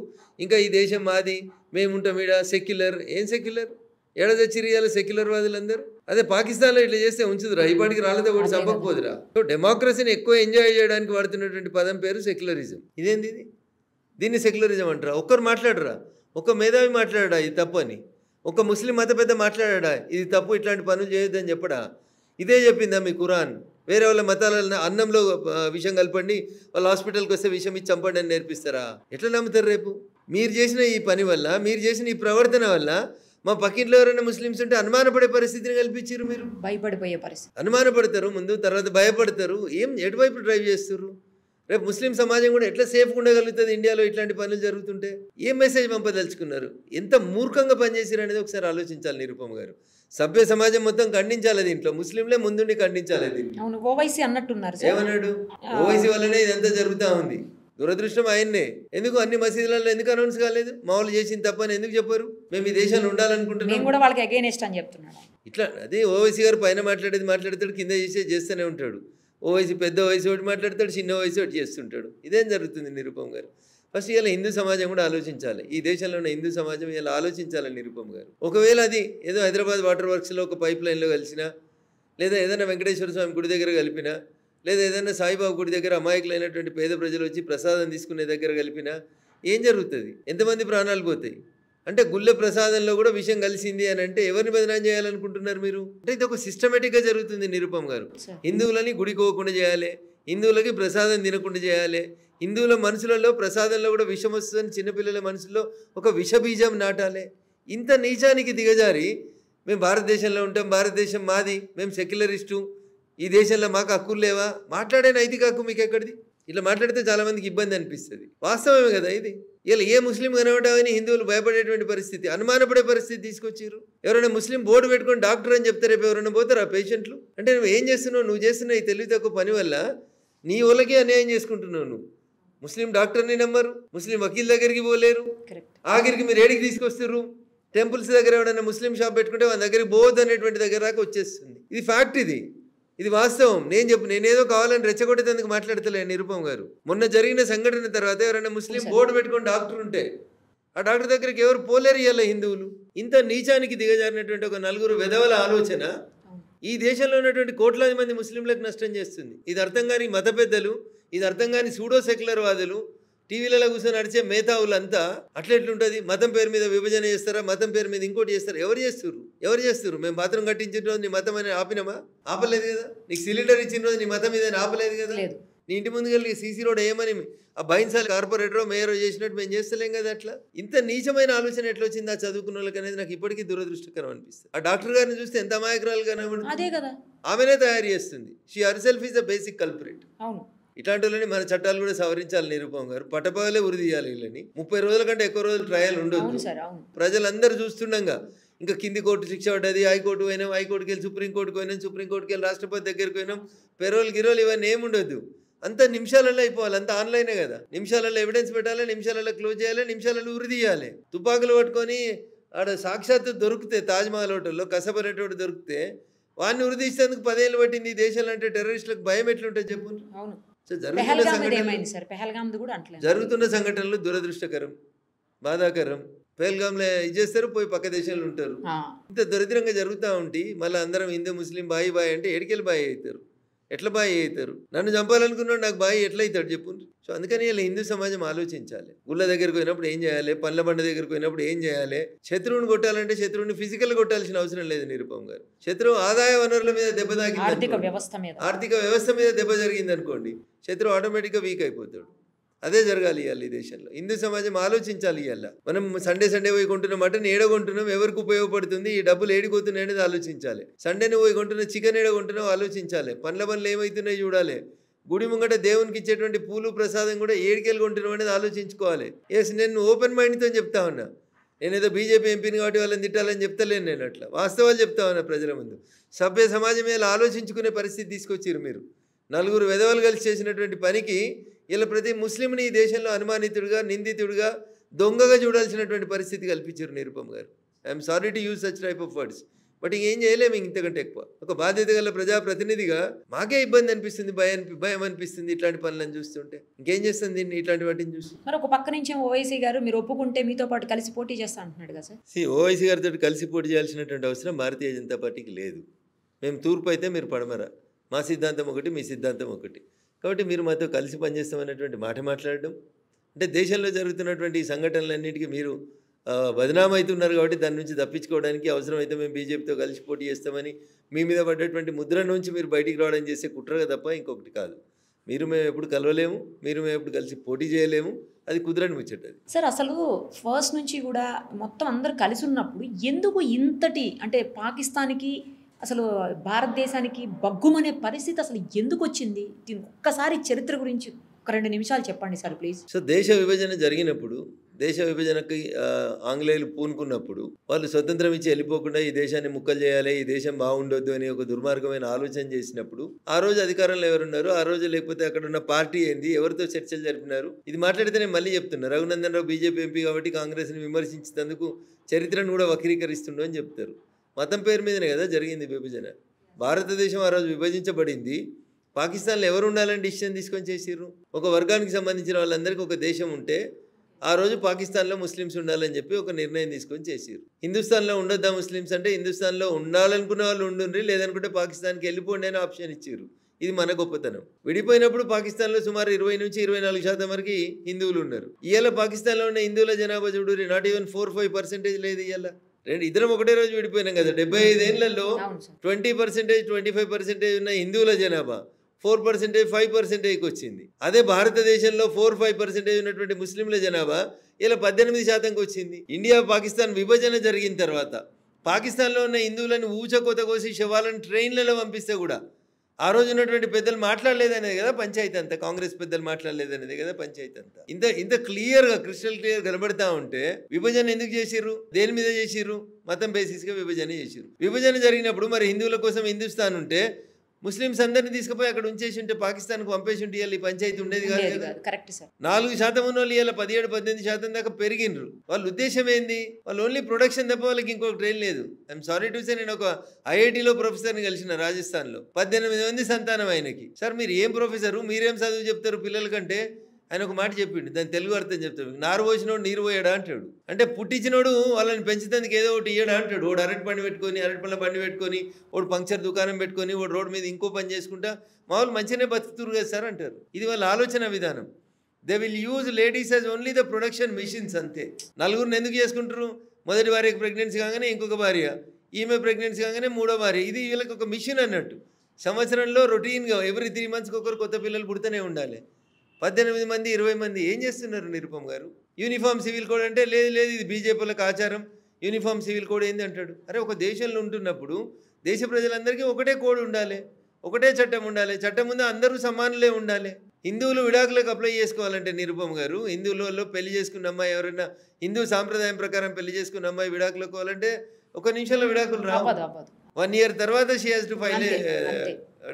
ఇంకా ఈ దేశం మాది, మేముంటాం ఈడ, సెక్యులర్. ఏం సెక్యులర్? ఏడాదచ్చిరియాల సెక్యులర్ వాదులందరూ. అదే పాకిస్తాన్లో ఇట్లా చేస్తే ఉంచుదురా? ఇప్పటికి రాలేదో కూడా చంపకపోదురా? డెమోక్రసీని ఎక్కువ ఎంజాయ్ చేయడానికి వాడుతున్నటువంటి పదం పేరు సెక్యులరిజం. ఇదేంది ఇది? దీన్ని సెక్యులరిజం అంటారా? ఒక్కరు మాట్లాడరా? ఒక మేధావి మాట్లాడా ఇది తప్పు అని? ఒక ముస్లిం మత పెద్ద మాట్లాడా ఇది తప్పు, ఇట్లాంటి పనులు చేయొద్దని చెప్పడా? ఇదే చెప్పిందా మీ ఖురాన్? వేరే వాళ్ళ మతాల అన్నంలో విషం కలపండి, వాళ్ళ హాస్పిటల్కి వస్తే విషం ఇచ్చి చంపండి అని నేర్పిస్తారా? ఎట్లా నమ్ముతారు రేపు? మీరు చేసిన ఈ పని వల్ల, మీరు చేసిన ఈ ప్రవర్తన వల్ల మా పక్కింట్లో ఎవరైనా ముస్లిమ్స్ ఉంటే అనుమానపడే పరిస్థితిని కల్పించారు. మీరు భయపడిపోయే పరిస్థితి. అనుమానపడతారు ముందు, తర్వాత భయపడతారు. ఎటువైపు డ్రైవ్ చేస్తారు? రేపు ముస్లిం సమాజం కూడా ఎట్లా సేఫ్గా ఉండగలుగుతుంది ఇండియాలో ఇట్లాంటి పనులు జరుగుతుంటే? ఏం మెసేజ్ పంపదలుచుకున్నారు? ఎంత మూర్ఖంగా పనిచేసారు అనేది ఒకసారి ఆలోచించాలి నిరుపమ్ గారు. సభ్య సమాజం మొత్తం ఖండించాలి దీంట్లో, ముస్లింలే ముందుండి ఖండించాలి దీన్ని. అవును, ఓవైసీ అన్నట్టున్నారు. ఏమన్నాడు? ఓవైసీ వల్లనే ఇదంతా జరుగుతూ ఉంది. దురదృష్టం ఆయన్నే. ఎందుకు అన్ని మసీదులలో ఎందుకు అనౌన్స్ కాలేదు? మామూలు చేసింది తప్పని ఎందుకు చెప్పారు? మేము ఈ దేశాన్ని ఉండాలనుకుంటున్నాం కూడా వాళ్ళకి అగైనెస్ట్ అని చెప్తున్నాడు. ఇట్లా అదే ఓవైసీ గారు పైన మాట్లాడతాడు, కింద చేస్తూనే ఉంటాడు. ఓవైసీ పెద్ద వయసు ఒకటి మాట్లాడతాడు, చిన్న వయసు ఒకటి చేస్తుంటాడు. ఇదేం జరుగుతుంది నిరుపమ్ గారు? ఫస్ట్ ఇలా హిందూ సమాజం కూడా ఆలోచించాలి. ఈ దేశంలో ఉన్న హిందూ సమాజం ఇలా ఆలోచించాలి నిరుపమ్ గారు. ఒకవేళ అది ఏదో హైదరాబాద్ వాటర్ వర్క్స్లో ఒక పైప్ లైన్లో కలిసినా, లేదా ఏదైనా వెంకటేశ్వర స్వామి గుడి దగ్గర కలిపినా, లేదా ఏదైనా సాయిబాబా గుడి దగ్గర అమాయకులైనటువంటి పేద ప్రజలు వచ్చి ప్రసాదం తీసుకునే దగ్గర కలిపినా ఏం జరుగుతుంది? ఎంతమంది ప్రాణాలు పోతాయి? అంటే గుళ్ళె ప్రసాదంలో కూడా విషయం కలిసింది అని అంటే ఎవరిని బదనాం చేయాలనుకుంటున్నారు మీరు? అంటే ఇది ఒక సిస్టమేటిక్గా జరుగుతుంది నిరుపమ్ గారు. హిందువులని గుడికోకుండా చేయాలి, హిందువులకి ప్రసాదం తినకుండా చేయాలి, హిందువుల మనసులలో ప్రసాదంలో కూడా విషం వస్తుందని చిన్నపిల్లల మనసులో ఒక విషబీజం నాటాలి. ఇంత నీచానికి దిగజారి మేము భారతదేశంలో ఉంటాం, భారతదేశం మాది, మేము సెక్యులరిస్టు, ఈ దేశంలో మాకు హక్కులు లేవా? మాట్లాడే నైతిక హక్కు మీకు ఎక్కడిది? ఇట్లా మాట్లాడితే చాలామందికి ఇబ్బంది అనిపిస్తుంది. వాస్తవమే కదా ఇది. ఇలా ఏ ముస్లిం కనబడామని హిందువులు భయపడేటువంటి పరిస్థితి, అనుమానపడే పరిస్థితి తీసుకొచ్చారు. ఎవరైనా ముస్లిం బోర్డు పెట్టుకొని డాక్టర్ అని చెప్తే రేపు ఎవరైనా పోతారా పేషెంట్లు? అంటే నువ్వు ఏం చేస్తున్నావు? నువ్వు చేస్తున్న ఈ తెలివి తక్కువ పని వల్ల నీ వాళ్ళకి అన్యాయం చేసుకుంటున్నావు. నువ్వు ముస్లిం డాక్టర్ని నమ్మరు, ముస్లిం వకీల్ దగ్గరికి పోలేరు, ఆఖరికి మీరు ఏడికి తీసుకొస్తారు? టెంపుల్స్ దగ్గర ఎవరైనా ముస్లిం షాప్ పెట్టుకుంటే వాళ్ళ దగ్గరికి పోవద్దు అనేటువంటి దగ్గర దాకా వచ్చేస్తుంది. ఇది ఫ్యాక్ట్, ఇది వాస్తవం. నేనేదో కావాలని రెచ్చగొట్టేందుకు మాట్లాడతలే నిరుపమ్ గారు. మొన్న జరిగిన సంఘటన తర్వాత ఎవరైనా ముస్లిం బోర్డు పెట్టుకుని డాక్టర్ ఉంటే ఆ డాక్టర్ దగ్గరికి ఎవరు పోలేరు ఇవాళ హిందువులు. ఇంత నీచానికి దిగజారినటువంటి ఒక నలుగురు వెధవల ఆలోచన ఈ దేశంలో ఉన్నటువంటి కోట్లాది మంది ముస్లింలకు నష్టం చేస్తుంది. ఇది అర్థం కాని మత పెద్దలు, ఇది అర్థం కాని సూడో సెక్యులర్ వాదులు, టీవీలలో కూర్చొని నడిచే మేధావులంతా అట్లెట్లుంటుంది? మతం పేరు మీద విభజన చేస్తారా, మతం పేరు మీద ఇంకోటి చేస్తారా? ఎవరు చేస్తారు? మేము బాత్రూమ్ కట్టించిన రోజు నీ మతం అని ఆపినామా? ఆపలేదు కదా. నీకు సిలిండర్ ఇచ్చిన రోజు నీ మతం మీద ఆపలేదు కదా. నీ ఇంటి ముందుకెళ్ళి సీసీ రోడ్ ఏమని ఆ బైన్సాల్ కార్పొరేటరో మేయరో చేసినట్టు మేము చేస్తలేం కదా. అట్లా ఇంత నీచమైన ఆలోచన ఎట్లా వచ్చింది ఆ చదువుకున్న వాళ్ళకి అనేది నాకు ఇప్పటికీ దురదృష్టకరం అనిపిస్తుంది. ఆ డాక్టర్ గారిని చూస్తే ఎంత అమాయకురాలు కనబడుతుంది. ఆమెనే తయారు చేస్తుంది. She herself is the basic కల్పరేట్. ఇట్లాంటి వాళ్ళని మన చట్టాలు కూడా సవరించాలి నిరుపమ్ గారు. పట్టపగలే ఉరి తీయాలి వీళ్ళని. 30 రోజుల కంటే ఎక్కువ రోజులు ట్రయల్ ఉండొద్దు. ప్రజలందరూ చూస్తుండగా ఇంకా కింది కోర్టు శిక్ష పడ్డది, హైకోర్టు పోయినాం, హైకోర్టుకి వెళ్ళి సుప్రీంకోర్టుకి పోయినాం, సుప్రీంకోర్టుకి వెళ్ళి రాష్ట్రపతి దగ్గరికి పోయినాం, గిరోలు ఇవన్నీ ఏముండొద్దు. అంతా నిమిషాలలో అయిపోవాలి, అంతా ఆన్లైనే కదా. నిమిషాలలో ఎవిడెన్స్ పెట్టాలి, నిమిషాలలో క్లోజ్ చేయాలి, నిమిషాలలో ఉరి తీయాలి. తుపాకులు పట్టుకొని ఆడ సాక్షాత్తు దొరికితే తాజ్మహల్ హోటల్లో కసబరేటోడు దొరికితే వాడిని ఉరి తీసేందుకు 10 ఏళ్ళు పట్టింది. ఈ దేశంలో అంటే టెర్రరిస్టులకు భయం ఎట్లుంటుంది చెప్పు. జరుగుతున్న సంఘటనలు దురదృష్టకరం, బాధాకరం. పెహల్గాంలో ఇది చేస్తారు, పోయి పక్క దేశంలో ఉంటారు. ఇంత దరిద్రంగా జరుగుతూ ఉంటే మళ్ళీ అందరం హిందూ ముస్లిం బాయి అంటే ఎడికెళ్ళి బాయి అవుతారు. ఎట్లా బాయి అవుతారు? నన్ను చంపాలనుకున్నాడు, నాకు బాయి ఎట్లా అవుతాడు చెప్పు. సో అందుకని ఇలా హిందూ సమాజం ఆలోచించాలి. గుళ్ళ దగ్గరికి పోయినప్పుడు ఏం చేయాలి, పండ్ల బండ దగ్గరికి పోయినప్పుడు ఏం చేయాలి. శత్రువుని కొట్టాలంటే శత్రువుని ఫిజికల్ కొట్టాల్సిన అవసరం లేదు నిరుపమ్ గారు. శత్రువు ఆదాయ వనరుల మీద దెబ్బ తాకింది, ఆర్థిక వ్యవస్థ మీద దెబ్బ జరిగింది అనుకోండి, శత్రువు ఆటోమేటిక్గా వీక్ అయిపోతాడు. అదే జరగాలి ఇవాళ ఈ దేశంలో. హిందూ సమాజం ఆలోచించాలి. ఇవాళ మనం సండే పోయి కొంటున్న మటన్ ఏడగొంటున్నాం, ఎవరికి ఉపయోగపడుతుంది, ఈ డబ్బులు ఏడిపోతున్నాయి అనేది ఆలోచించాలి. సండేని పోయి కొంటున్న చికెన్ ఏడగొంటున్నాం ఆలోచించాలి. పండ్ల బండ్లు ఏమవుతున్నాయి చూడాలి. గుడి ముంగట దేవునికి ఇచ్చేటువంటి పూలు ప్రసాదం కూడా ఏడికెళ్ళి కొంటున్నాం అనేది ఆలోచించుకోవాలి. ఎస్, నేను ఓపెన్ మైండ్తో చెప్తా ఉన్నా. నేనేదో బీజేపీ ఎంపీని కాబట్టి వాళ్ళని తిట్టాలని చెప్తలేను. నేను అట్లా వాస్తవాలు చెప్తా ఉన్నా ప్రజల ముందు. సభ్య సమాజం మీద ఆలోచించుకునే పరిస్థితి తీసుకొచ్చారు మీరు. నలుగురు వెధవలు కలిసి చేసినటువంటి పనికి ఇలా ప్రతి ముస్లింని ఈ దేశంలో అనుమానితుడిగా, నిందితుడిగా, దొంగగా చూడాల్సినటువంటి పరిస్థితి కల్పించారు నిరుపమ్ గారు. I'm sorry to use such type of words. But ఇంకేం చేయలేము ఇంతకంటే ఎక్కువ. ఒక బాధ్యత గల ప్రజాప్రతినిధిగా మాకే ఇబ్బంది అనిపిస్తుంది, భయం అనిపిస్తుంది ఇట్లాంటి పనులను చూస్తుంటే. ఇంకేం చేస్తుంది దీన్ని ఇట్లాంటి వాటిని చూసి. మరి ఒక పక్క నుంచి ఓవైసీ గారు మీరు ఒప్పుకుంటే మీతో పాటు కలిసి పోటీ చేస్తా అంటున్నాడు కదా సార్. ఓవైసీ గారితో కలిసి పోటీ చేయాల్సినటువంటి అవసరం భారతీయ జనతా పార్టీకి లేదు. మేము తూర్పు అయితే మీరు పడమర, మా సిద్ధాంతం ఒకటి, మీ సిద్ధాంతం ఒకటి. కాబట్టి మీరు మాతో కలిసి పనిచేస్తామనేటువంటి మాట మాట్లాడడం అంటే దేశంలో జరుగుతున్నటువంటి ఈ సంఘటనలన్నింటికీ మీరు బదనాం అవుతున్నారు. కాబట్టి దాని నుంచి తప్పించుకోవడానికి అవసరమైతే మేము బీజేపీతో కలిసి పోటీ చేస్తామని మీ మీద పడ్డటువంటి ముద్ర నుంచి మీరు బయటికి రావడం చేసే కుట్రగా తప్ప ఇంకొకటి కాదు. మేము ఎప్పుడు కలవలేము, మేము ఎప్పుడు కలిసి పోటీ చేయలేము. అది కుదరని ముచ్చటది సార్. అసలు ఫస్ట్ నుంచి కూడా మొత్తం అందరు కలిసి ఉన్నప్పుడు ఎందుకు ఇంతటి అంటే పాకిస్తాన్కి అసలు భారతదేశానికి బగ్గుమనే పరిస్థితి అసలు ఎందుకు వచ్చింది? దీనికి ఒక్కసారి చరిత్ర గురించి ఒక 2 నిమిషాలు చెప్పండి సార్ ప్లీజ్. సో దేశ విభజన జరిగినప్పుడు దేశ విభజనకి ఆంగ్లేయులు పూనుకున్నప్పుడు వాళ్ళు స్వతంత్రం ఇచ్చి వెళ్ళిపోకుండా ఈ దేశాన్ని ముక్కలు చేయాలి, ఈ దేశం బాగుండొద్దు అని ఒక దుర్మార్గమైన ఆలోచన చేసినప్పుడు ఆ రోజు అధికారంలో ఎవరున్నారు, ఆ రోజు లేకపోతే అక్కడ ఉన్న పార్టీ ఏంది, ఎవరితో చర్చలు జరిపినారు, ఇది మాట్లాడితే నేను మళ్ళీ చెప్తున్నా. రఘునందన్ రావు బీజేపీ ఎంపీ కాబట్టి కాంగ్రెస్ని విమర్శించినందుకు చరిత్రను కూడా వక్రీకరిస్తుండో అని చెప్తారు. మతం పేరు మీదనే కదా జరిగింది విభజన. భారతదేశం ఆ రోజు విభజించబడింది. పాకిస్తాన్లో ఎవరు ఉండాలని డిసిషన్ తీసుకొని చేసిర్రు. ఒక వర్గానికి సంబంధించిన వాళ్ళందరికీ ఒక దేశం ఉంటే ఆ రోజు పాకిస్తాన్లో ముస్లిమ్స్ ఉండాలని చెప్పి ఒక నిర్ణయం తీసుకొని చేసిర్రు. హిందుస్థాన్లో ఉండొద్దా ముస్లిమ్స్ అంటే హిందుస్థాన్లో ఉండాలనుకున్న వాళ్ళు ఉండుండ్రి, లేదనుకుంటే పాకిస్తాన్కి వెళ్ళిపోండి అని ఆప్షన్ ఇచ్చారు. ఇది మన గొప్పతనం. విడిపోయినప్పుడు పాకిస్తాన్లో సుమారు 20 నుంచి 24% వరకు హిందువులు ఉన్నారు. ఇవాళ పాకిస్తాన్లో ఉన్న హిందువుల జనాభా చూడు, నాట్ ఈవెన్ 4-5% లేదు. ఇవాళ ఇద్దరం ఒకటే రోజు విడిపోయినాం కదా. 75 ఏళ్లలో 20%, 25% ఉన్న హిందువుల జనాభా 4%, 5%కి వచ్చింది. అదే భారతదేశంలో 4-5% ఉన్నటువంటి ముస్లింల జనాభా ఇలా 18%కి వచ్చింది. ఇండియా పాకిస్తాన్ విభజన జరిగిన తర్వాత పాకిస్తాన్లో ఉన్న హిందువులను ఊచకోత కోసి శవాలను ట్రైన్లలో పంపిస్తే కూడా ఆ రోజు ఉన్నటువంటి పెద్దలు మాట్లాడలేదనేది కదా పంచాయతీ అంతా. కాంగ్రెస్ పెద్దలు మాట్లాడలేదనేది కదా పంచాయతీ అంతా. ఇంత క్లియర్గా క్రిస్టల్ క్లియర్ కనబడతా ఉంటే విభజన ఎందుకు చేసిర్రు, దేని మీద చేసిర్రు? మతం బేసిస్గా విభజన చేసిర్రు. విభజన జరిగినప్పుడు మరి హిందువుల కోసం హిందుస్థాన్ ఉంటే ముస్లిమ్స్ అందరినీ తీసుకుపోయి అక్కడ ఉంచేసి ఉంటే పాకిస్తాన్కి పంపేసి ఉంటే ఈ పంచాయతీ ఉండేది కాదు కదా. 4% ఉన్న వాళ్ళు ఇలా 17-18% దాకా పెరిగినరు. వాళ్ళ ఉద్దేశం ఏంది? వాళ్ళు ఓన్లీ ప్రొడక్షన్ తప్ప వాళ్ళకి ఇంకొక ట్రైన్ లేదు. ఐఎమ్ సారీ టు సే, నేను ఒక ఐఐటీలో ప్రొఫెసర్ని కలిసిన రాజస్థాన్లో. 18 మంది సంతానం ఆయనకి. సార్ మీరు ఏం ప్రొఫెసరు, మీరేం చదువు చెప్తారు పిల్లల కంటే? ఆయన ఒక మాట చెప్పిండు, దాని తెలుగు అర్థం చెప్తాడు. నారు పోసినోడు నీరు పోయాడా అంటాడు. అంటే పుట్టించినోడు వాళ్ళని పెంచుతందుకు ఏదో ఒకటి ఇయ్యడా అంటాడు. వాడు అరటి పండు పెట్టుకొని, అరటిపళ్ళ బండి పెట్టుకొని, వాడు పంక్చర్ దుకాణం పెట్టుకొని, వాడు రోడ్డు మీద ఇంకో పని చేసుకుంటా మామూలు మంచిగానే బతుకుతురు కదా సార్ అంటారు. ఇది వాళ్ళ ఆలోచన విధానం. They will use ladies as only the production machines అంతే. నలుగురిని ఎందుకు చేసుకుంటారు? మొదటి భార్యకి ప్రెగ్నెన్సీ కాగానే ఇంకొక భార్య, ఈమె ప్రెగ్నెన్సీ కాగానే మూడో భార్య. ఇది వీళ్ళకి ఒక మిషన్ అన్నట్టు. సంవత్సరంలో రొటీన్గా ఎవ్రీ 3 monthsకి ఒకరు కొత్త పిల్లలు పుడుతూనే ఉండాలి. 18 మంది 20 మంది ఏం చేస్తున్నారు నిరుపమ్ గారు? యూనిఫామ్ సివిల్ కోడ్ అంటే లేదు ఇది బీజేపీలకు ఆచారం, యూనిఫామ్ సివిల్ కోడ్ ఏంది అంటాడు. అరే ఒక దేశంలో ఉంటున్నప్పుడు దేశ ప్రజలందరికీ ఒకటే కోడ్ ఉండాలి, ఒకటే చట్టం ఉండాలి. చట్టం ముందు అందరూ సమానులే ఉండాలి. హిందువులు విడాకులకు అప్లై చేసుకోవాలంటే నిరుపమ్ గారు, హిందువులలో పెళ్లి చేసుకున్న అమ్మాయి ఎవరైనా హిందూ సాంప్రదాయం ప్రకారం పెళ్లి చేసుకున్న అమ్మాయి విడాకులకు కావాలంటే 1 నిమిషంలో విడాకులు రావు. 1 year తర్వాత she has to file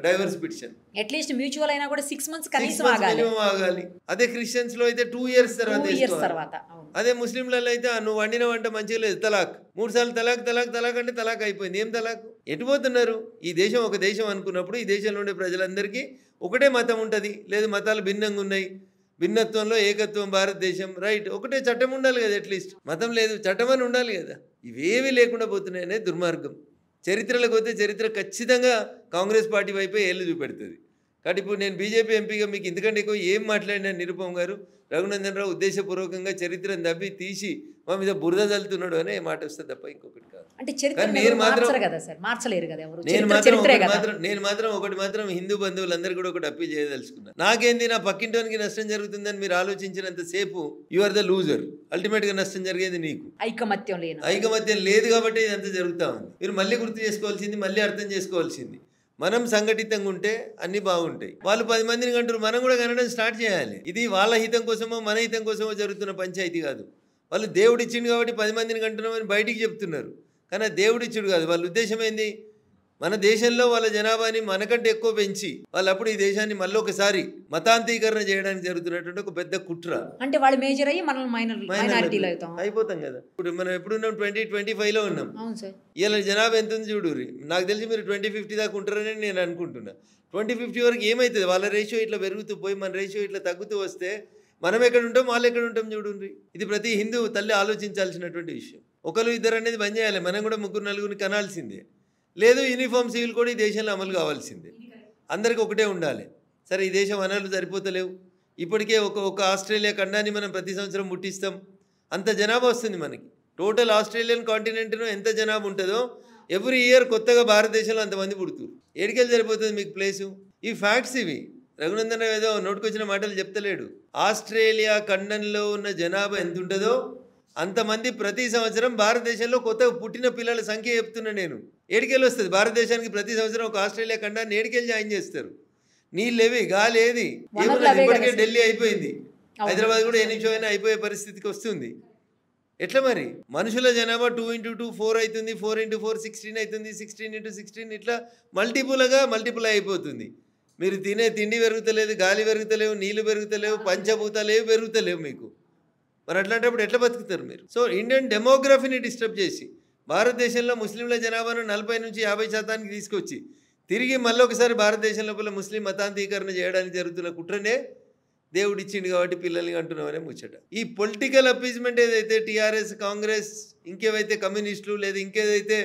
divorce petition. At least mutual అయినా కూడా 6 months కనీసం ఆగాలి. అదే క్రిస్టియన్స్ లో అయితే 2 years తర్వాత. అదే ముస్లింలలో అయితే నువ్వు వండిన వంట మంచిగా లేదు, తలాక్. 3 సార్లు తలాక్ అంటే తలాక్ అయిపోయింది. ఏం తలాక్? ఎటుపోతున్నారు? ఈ దేశం ఒక దేశం అనుకున్నప్పుడు ఈ దేశంలో ఉండే ప్రజలందరికీ ఒకటే మతం ఉంటుంది, లేదు మతాలు భిన్నంగా ఉన్నాయి, భిన్నత్వంలో ఏకత్వం భారతదేశం, రైట్. ఒకటే చట్టం ఉండాలి కదా, అట్లీస్ట్ మతం లేదు చట్టం అని ఉండాలి కదా. ఇవేవి లేకుండా పోతున్నాయనే దుర్మార్గం. చరిత్రలకు పోతే చరిత్ర ఖచ్చితంగా కాంగ్రెస్ పార్టీ వైపే ఏళ్ళు చూపెడుతుంది. కాబట్టి ఇప్పుడు నేను బీజేపీ ఎంపీగా మీకు ఇంతకంటే ఎక్కువ ఏం మాట్లాడినా నిరుపమ్ గారు, రఘునందన్ రావు ఉద్దేశపూర్వకంగా చరిత్రను దవ్వి తీసి మా మీద బురద చల్లుతున్నాడు అనే మాట వస్తుంది తప్ప ఇంకొకటి కాదు. నేను మాత్రం ఒకటి హిందూ బంధువులందరూ కూడా ఒకటి అప్పీల్ చేయదలుచుకున్నా. నాకేంది, నా పక్కింటోనికి నష్టం జరుగుతుందని మీరు ఆలోచించినంత సేపు you are the loser. Ultimate గా నష్టం జరిగేది నీకు. ఐకమత్యం లేదు కాబట్టి ఇదంతా జరుగుతా ఉంది. మీరు మళ్ళీ గుర్తు చేసుకోవాల్సింది, మళ్ళీ అర్థం చేసుకోవాల్సింది, మనం సంఘటితంగా ఉంటే అన్ని బాగుంటాయి. వాళ్ళు 10 మందిని కంటారు, మనం కూడా కనడం స్టార్ట్ చేయాలి. ఇది వాళ్ళ హితం కోసమో మన హితం కోసమో జరుగుతున్న పంచాయతీ కాదు. వాళ్ళు దేవుడు ఇచ్చిండు కాబట్టి 10 మందిని కంటున్నామని బయటికి చెప్తున్నారు, కానీ దేవుడు ఇచ్చుడు కాదు. వాళ్ళ ఉద్దేశం ఏంది? మన దేశంలో వాళ్ళ జనాభాని మనకంటే ఎక్కువ పెంచి వాళ్ళు అప్పుడు ఈ దేశాన్ని మళ్ళీ ఒకసారి మతాంతీకరణ చేయడానికి జరుగుతున్నటువంటి ఒక పెద్ద కుట్ర. అంటే వాళ్ళు మేజర్ అయ్యి మనం మైనారిటీలో అయిపోతాం కదా. ఇప్పుడు మనం ఎప్పుడున్నాం 2025లో ఉన్నాం. ఇలా జనాభా ఎంత ఉంది చూడు. నాకు తెలిసి మీరు 2050 దాకా ఉంటారని నేను అనుకుంటున్నా. 2050 వరకు ఏమవుతుంది? వాళ్ళ రేషియో ఇట్లా పెరుగుతూ పోయి మన రేషియో ఇట్లా తగ్గుతూ వస్తే మనం ఎక్కడ ఉంటాం, వాళ్ళు ఎక్కడ ఉంటాం చూడండి. ఇది ప్రతి హిందూ తల్లి ఆలోచించాల్సినటువంటి విషయం. ఒకరు ఇద్దరు అనేది బంద్ చేయాలి. మనం కూడా 3-4 కనాల్సిందే. లేదు యూనిఫామ్ సివిల్ కోడ్ ఈ దేశంలో అమలు కావాల్సిందే. అందరికీ ఒకటే ఉండాలి. సరే ఈ దేశం వనరులు సరిపోతలేవు. ఇప్పటికే ఒక ఆస్ట్రేలియా ఖండాన్ని మనం ప్రతి సంవత్సరం ముట్టిస్తాం. అంత జనాభా వస్తుంది మనకి. టోటల్ ఆస్ట్రేలియన్ కాంటినెంట్లో ఎంత జనాభా ఉంటుందో ఎవ్రీ ఇయర్ కొత్తగా భారతదేశంలో అంతమంది పుడుతురు. ఏడికెళ్ళి సరిపోతుంది మీకు ప్లేసు? ఈ ఫ్యాక్ట్స్ ఇవి. రఘునందన్ రావు ఏదో నోటుకొచ్చిన మాటలు చెప్తలేడు. ఆస్ట్రేలియా ఖండంలో ఉన్న జనాభా ఎంత ఉంటుందో అంతమంది ప్రతి సంవత్సరం భారతదేశంలో కొత్తగా పుట్టిన పిల్లల సంఖ్య చెప్తున్నా నేను. ఏడికెళ్ళి వస్తుంది భారతదేశానికి ప్రతి సంవత్సరం ఒక ఆస్ట్రేలియా ఖండాన్ని ఏడికెళ్ళి జాయిన్ చేస్తారు. నీళ్ళేవి, గాలి ఏది, ఏమన్నా ఇప్పటికే ఢిల్లీ అయిపోయింది. హైదరాబాద్ కూడా ఏ నిమిషం అయినా అయిపోయే పరిస్థితికి వస్తుంది. ఎట్లా మరి మనుషుల జనాభా 2 × 2 4 అవుతుంది, 4 × 4 16 అవుతుంది, 16 × 16 ఇట్లా మల్టిపుల్ అయిపోతుంది. మీరు తినే తిండి పెరుగుతలేదు, గాలి పెరుగుతలేవు, నీళ్లు పెరుగుతలేవు, పంచభూతాలు పెరుగుతలేవు మీకు. మరి అట్లాంటప్పుడు ఎట్లా బతుకుతారు మీరు? సో ఇండియన్ డెమోగ్రఫీని డిస్టర్బ్ చేసి భారతదేశంలో ముస్లింల జనాభాను 40 నుంచి 50% తీసుకొచ్చి తిరిగి మళ్ళీ ఒకసారి భారతదేశం లోపల ముస్లిం మతాంతీకరణ చేయడానికి జరుగుతున్న కుట్రనే దేవుడు ఇచ్చిండు కాబట్టి పిల్లల్ని అంటున్నామనే ముచ్చట. ఈ పొలిటికల్ అపీజ్మెంట్ ఏదైతే టీఆర్ఎస్, కాంగ్రెస్, ఇంకేవైతే కమ్యూనిస్టులు లేదా ఇంకేదైతే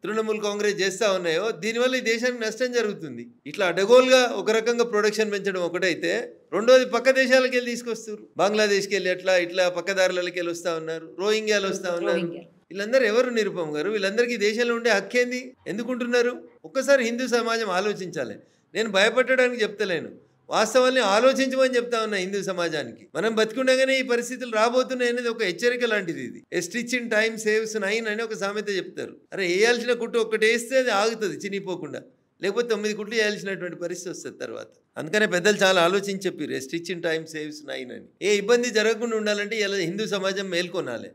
తృణమూల్ కాంగ్రెస్ చేస్తూ ఉన్నాయో దీనివల్ల ఈ దేశానికి నష్టం జరుగుతుంది. ఇట్లా అడగోలుగా ఒక రకంగా ప్రొడక్షన్ పెంచడం ఒకటైతే, రెండోది పక్క దేశాలకు వెళ్ళి తీసుకొస్తారు. బంగ్లాదేశ్కి వెళ్ళి ఇట్లా పక్కదారులకి వెళ్ళి వస్తూ ఉన్నారు, రోహింగ్యాలు వస్తూ ఉన్నారు. వీళ్ళందరూ ఎవరు నిరుపమ్ గారు? వీళ్ళందరికీ దేశంలో ఉండే హక్కేంది? ఎందుకుంటున్నారు? ఒక్కసారి హిందూ సమాజం ఆలోచించాలి. నేను భయపడడానికి చెప్తలేను, వాస్తవాన్ని ఆలోచించమని చెప్తా ఉన్నా హిందూ సమాజానికి. మనం బతికుండగానే ఈ పరిస్థితులు రాబోతున్నాయి అనేది ఒక హెచ్చరిక లాంటిది. ఇది ఏ స్టిచ్ ఇన్ టైమ్ సేవ్స్ 9 అని ఒక సామెత చెప్తారు. అరే వేయాల్సిన కుట్టు ఒక్కటి వేస్తే అది ఆగుతుంది చినిగిపోకుండా, లేకపోతే 9 కుట్లు వేయాల్సినటువంటి పరిస్థితి వస్తుంది తర్వాత. అందుకనే పెద్దలు చాలా ఆలోచించి చెప్పారు ఏ స్టిచ్ ఇన్ టైమ్ సేవ్స్ 9 అని. ఏ ఇబ్బంది జరగకుండా ఉండాలంటే ఇలా హిందూ సమాజం మేల్కొనాలి,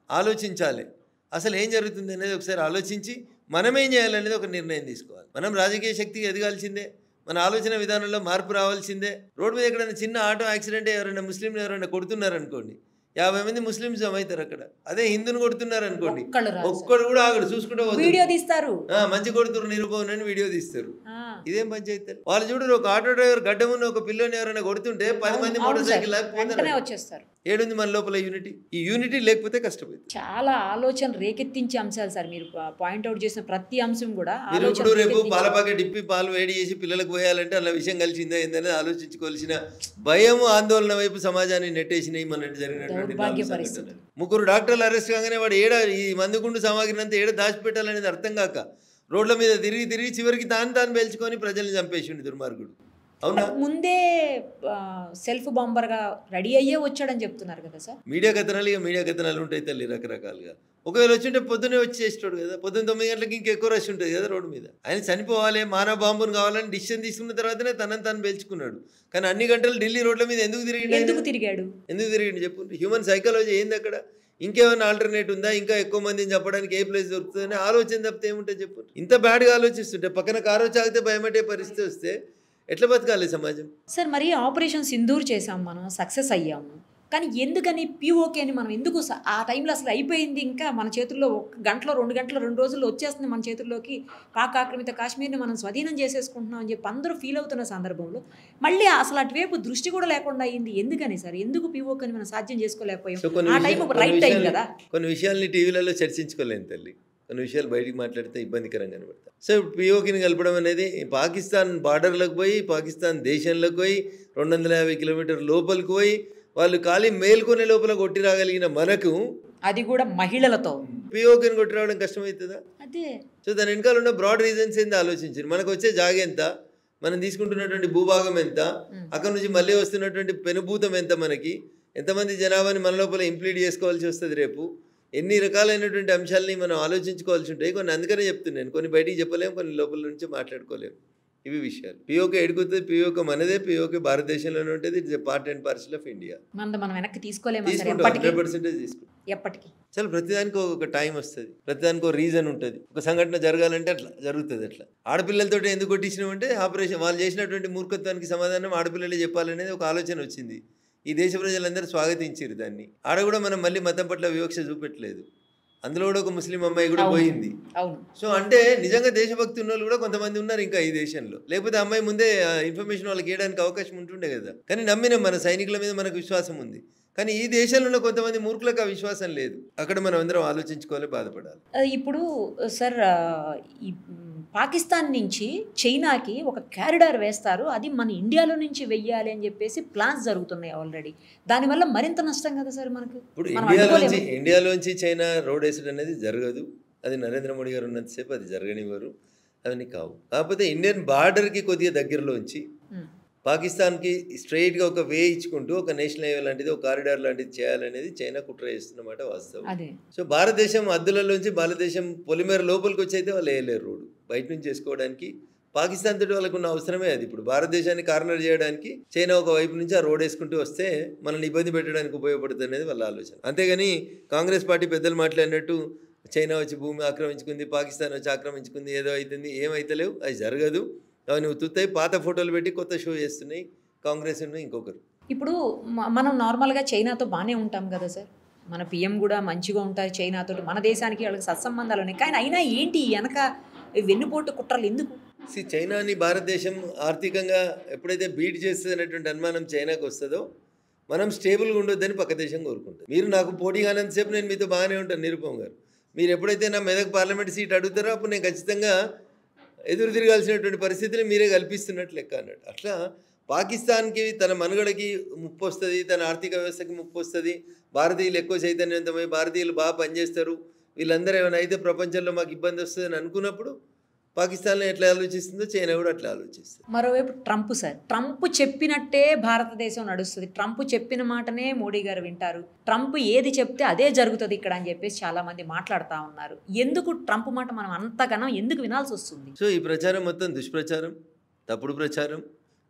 ఆలోచించాలి. అసలు ఏం జరుగుతుంది అనేది ఒకసారి ఆలోచించి మనం ఏం చేయాలనేది ఒక నిర్ణయం తీసుకోవాలి. మనం రాజకీయ శక్తికి ఎదగాల్సిందే, మన ఆలోచన విధానంలో మార్పు రావాల్సిందే. రోడ్డు మీద ఎక్కడైనా చిన్న ఆటో యాక్సిడెంట్ ఎవరైనా ముస్లింలు ఎవరైనా కొడుతున్నారనుకోండి, 50 మంది ముస్లిమ్స్ అవుతారు అక్కడ. అదే హిందువుని కొడుతున్నారు అనుకోండి, ఒక్కడు కూడా ఆగడు, చూసుకుంటూ వీడియో తీస్తారు, మంచి కొడుతున్నారు నిరుపం అని వీడియో తీస్తారు. ఇదేం పంచాయతీ? వాళ్ళు చూడరు, ఒక ఆటో డ్రైవర్ గడ్డమున్న ఒక పిల్లని ఎవరైనా కొడుతుంటే 10 మంది మోటార్ సైకిల్ వచ్చేస్తారు. ఏడుంది మన లోపల యూనిటీ? ఈ యూనిటీ లేకపోతే కష్టపోయింది. చాలా ఆలోచన రేకెత్తించే అంశాలు సార్ మీరు పాయింట్అవుట్ చేసిన ప్రతి అంశం కూడా. ఇప్పుడు రేపు పాల ప్యాకెట్ ఇప్పి పాలు వేడి చేసి పిల్లలకు పోయాలంటే అలా విషయం కలిసిందా ఏందనేది ఆలోచించుకోవాల్సిన భయం, ఆందోళన వైపు సమాజాన్ని నెట్టేసినాయి మన జరిగినటువంటి 3 డాక్టర్లు అరెస్ట్ కాగానే వాడు ఈ మందుగుండు సామాగ్రిని అంతా దాచిపెట్టాలనేది అర్థం కాక రోడ్ల మీద తిరిగి చివరికి తాను పేల్చుకొని ప్రజల్ని చంపేసిండు దుర్మార్గుడు. అవునా? ముందే సెల్ఫ్ బాంబర్ గా రెడీ అయ్యే వచ్చాడని చెప్తున్నారు కదా సార్. మీడియా కథనాలు ఉంటాయి తల్లి రకరకాలుగా. ఒకవేళ వచ్చింటే పొద్దునే వచ్చేస్తాడు కదా, పొద్దున్న 9 గంటలకి ఇంకెక్కువ రష్ ఉంటుంది కదా రోడ్డు మీద. ఆయన చనిపోవాలి, మానవ బాంబును కావాలని డిసిషన్ తీసుకున్న తర్వాతనే తనని పేల్చుకున్నాడు. కానీ అన్ని గంటలు ఢిల్లీ రోడ్ల మీద ఎందుకు తిరిగిండు చెప్పు? హ్యూమన్ సైకాలజీ ఏంది అక్కడ? ఇంకేమైనా ఆల్టర్నేట్ ఉందా? ఇంకా ఎక్కువ మందిని చెప్పడానికి ఏ ప్లేస్ దొరుకుతుందని ఆలోచన తప్పితే ఏముంటుంది చెప్పు? ఇంత బ్యాడ్గా ఆలోచిస్తుంటే పక్కన కారు చాగితే భయపడే పరిస్థితి వస్తే ఎట్లా బతకాలి సమాజం? సార్ మరి ఆపరేషన్ సింధూర్ చేసాం, మనం సక్సెస్ అయ్యాము, కానీ ఎందుకని పీఓకే అని మనం ఎందుకు ఆ టైంలో అసలు అయిపోయింది, ఇంకా మన చేతుల్లో 1 గంటలో 2 గంటలో 2 రోజుల్లో వచ్చేస్తుంది మన చేతుల్లోకి, పాక్ ఆక్రమిత కాశ్మీర్ని మనం స్వాధీనం చేసేసుకుంటున్నాం అని చెప్పి అందరూ ఫీల్ అవుతున్న సందర్భంలో మళ్ళీ అసలు అటువైపు దృష్టి కూడా లేకుండా అయింది. ఎందుకని సార్? ఎందుకు పీఓకే అని మనం సాధ్యం చేసుకోలేకపోయాం? ఆ టైం రైట్ టైం కదా. కొన్ని విషయాల్ని టీవీలలో చర్చించుకోలేను తల్లి, కొన్ని విషయాలు బయటికి మాట్లాడితే ఇబ్బందికరంగా కనబడతాయి. సో పీఓకేని కలపడం అనేది పాకిస్తాన్ బార్డర్లకు పోయి, పాకిస్తాన్ దేశంలోకి పోయి 250 కిలోమీటర్ల లోపలికి పోయి వాళ్ళు ఖాళీ మేల్కొనే లోపల కొట్టి రాగలిగిన మనకు, అది కూడా మహిళలతో పీఓకేని కొట్టి రావడం కష్టమవుతుందా? అదే. సో దాని వెనకాల ఉన్న బ్రాడ్ రీజన్స్ ఏందో ఆలోచించారు. మనకు వచ్చే జాగ ఎంత, మనం తీసుకుంటున్నటువంటి భూభాగం ఎంత, అక్కడ నుంచి మళ్ళీ వస్తున్నటువంటి పెనుభూతం ఎంత, మనకి ఎంతమంది జనాభాని మన లోపల ఇంప్లీడ్ చేసుకోవాల్సి వస్తుంది రేపు, ఎన్ని రకాలైనటువంటి అంశాలని మనం ఆలోచించుకోవాల్సి ఉంటాయి. కొన్ని అందుకనే చెప్తున్నాను, కొన్ని బయటికి చెప్పలేము, కొన్ని లోపల నుంచి మాట్లాడుకోలేము. ఇవి విషయాలు. పీఓకే ఎడుగుతుంది, పీఓకే మనదే, పీఓకే భారతదేశంలోనే ఉంటుంది. It's part and parcel of India. మనం వెనక్కి తీసుకోలేము, 100% తీసుకుంటాం ఎప్పటికీ. చాలా ప్రతిదానికి ఒక టైం వస్తుంది, ప్రతిదానికి ఒక రీజన్ ఉంటుంది. ఒక సంఘటన జరగాలంటే అట్లా జరుగుతుంది. అట్లా ఆడపిల్లలతో ఎందుకు కొట్టించినామంటే ఆపరేషన్ వాళ్ళు చేసినటువంటి మూర్ఖత్వానికి సమాధానం ఆడపిల్లలే చెప్పాలనేది ఒక ఆలోచన వచ్చింది. ఈ దేశ ప్రజలందరూ స్వాగతించారు దాన్ని. ఆడ కూడా మనం మళ్ళీ మతం పట్ల వివక్ష చూపెట్టలేదు. అందులో కూడా ఒక ముస్లిం అమ్మాయి కూడా పోయింది. సో అంటే నిజంగా దేశభక్తి ఉన్న వాళ్ళు కూడా కొంతమంది ఉన్నారు ఇంకా ఈ దేశంలో. లేకపోతే అమ్మాయి ముందే ఇన్ఫర్మేషన్ వాళ్ళకి ఇవ్వడానికి అవకాశం ఉంటుండే కదా. కానీ నమ్మినాం, మన సైనికుల మీద మనకు విశ్వాసం ఉంది. కానీ ఈ దేశంలో ఉన్న కొంతమంది మూర్ఖులకు ఆ విశ్వాసం లేదు. అక్కడ మనం అందరం ఆలోచించుకోవాలి, బాధపడాలి. ఇప్పుడు సార్ ఈ పాకిస్తాన్ నుంచి చైనాకి ఒక కారిడార్ వేస్తారు, అది మన ఇండియాలో నుంచి వెయ్యాలి అని చెప్పేసి ప్లాన్స్ జరుగుతున్నాయి ఆల్రెడీ. దానివల్ల మరింత నష్టం కదా సార్ మనకు. ఇప్పుడు ఇండియాలోంచి చైనా రోడ్ వేసడం అనేది జరగదు. అది నరేంద్ర మోడీ గారు ఉన్నంతసేపు అది జరగనివ్వరు, అవన్నీ కావు. కాకపోతే ఇండియన్ బార్డర్కి కొద్దిగా దగ్గరలోంచి పాకిస్తాన్కి స్ట్రైట్గా ఒక వే ఇచ్చుకుంటూ ఒక నేషనల్ హైవే లాంటిది, ఒక కారిడార్ లాంటిది చేయాలనేది చైనా కుట్ర చేస్తున్నమాట వాస్తవం. సో భారతదేశం హద్దులలోంచి భారతదేశం పొలిమేర లోపలికి వచ్చి అయితే వాళ్ళు వేయలేరు రోడ్డు, బయట నుంచి చేసుకోవడానికి పాకిస్తాన్ తోటి వాళ్ళకు ఉన్న అవసరమే అది. ఇప్పుడు భారతదేశాన్ని కార్నర్ చేయడానికి చైనా ఒక వైపు నుంచి ఆ రోడ్ వేసుకుంటూ వస్తే మనల్ని ఇబ్బంది పెట్టడానికి ఉపయోగపడుతుంది అనేది వాళ్ళ ఆలోచన. అంతేగాని కాంగ్రెస్ పార్టీ పెద్దలు మాట్లాడినట్టు చైనా వచ్చి భూమి ఆక్రమించుకుంది, పాకిస్తాన్ వచ్చి ఆక్రమించుకుంది, ఏదో అవుతుంది, ఏమైతలేవు, అది జరగదు, అవి నువ్వు తుత్తాయి పాత ఫోటోలు పెట్టి కొత్త షో చేస్తున్నాయి కాంగ్రెస్ ఇంకొకరు. ఇప్పుడు మనం నార్మల్గా చైనాతో బాగానే ఉంటాం కదా సార్, మన పిఎం కూడా మంచిగా ఉంటారు చైనాతో, మన దేశానికి వాళ్ళకి సత్సంబంధాలు ఉన్నాయి. కానీ అయినా ఏంటి వెనక వెన్నుపోటు కుట్రలు ఎందుకు? చైనాని భారతదేశం ఆర్థికంగా ఎప్పుడైతే బీట్ చేస్తుంది అనేటువంటి అనుమానం చైనాకు వస్తుందో మనం స్టేబుల్గా ఉండొద్దని పక్క దేశం కోరుకుంటాం. మీరు నాకు పోటీ కానంతసేపు నేను మీతో బాగానే ఉంటాను నిరుపమ్ గారు. మీరు ఎప్పుడైతే నా మెదక్ పార్లమెంట్ సీట్ అడుగుతారో అప్పుడు నేను ఖచ్చితంగా ఎదురు తిరగాల్సినటువంటి పరిస్థితిని మీరే కల్పిస్తున్నట్టు లెక్క అన్నట్టు. అట్లా పాకిస్తాన్కి తన మనుగడకి ముప్పు వస్తుంది, తన ఆర్థిక వ్యవస్థకి ముప్పు వస్తుంది, భారతీయులు ఎక్కువ చైతన్యవంతమై భారతీయులు బాగా పనిచేస్తారు, వీళ్ళందరూ ఏమైనా అయితే ప్రపంచంలో మాకు ఇబ్బంది వస్తుంది అని అనుకున్నప్పుడు పాకిస్తాన్లో ఎట్లా ఆలోచిస్తుందో చైనా కూడా అట్లా ఆలోచిస్తుంది. మరోవైపు ట్రంప్ సార్, ట్రంప్ చెప్పినట్టే భారతదేశం నడుస్తుంది, ట్రంప్ చెప్పిన మాటనే మోడీ గారు వింటారు, ట్రంప్ ఏది చెప్తే అదే జరుగుతుంది ఇక్కడ అని చెప్పేసి చాలామంది మాట్లాడుతూ ఉన్నారు. ఎందుకు ట్రంప్ మాట మనం అంతగానో ఎందుకు వినాల్సి వస్తుంది? సో ఈ ప్రచారం మొత్తం దుష్ప్రచారం, తప్పుడు ప్రచారం,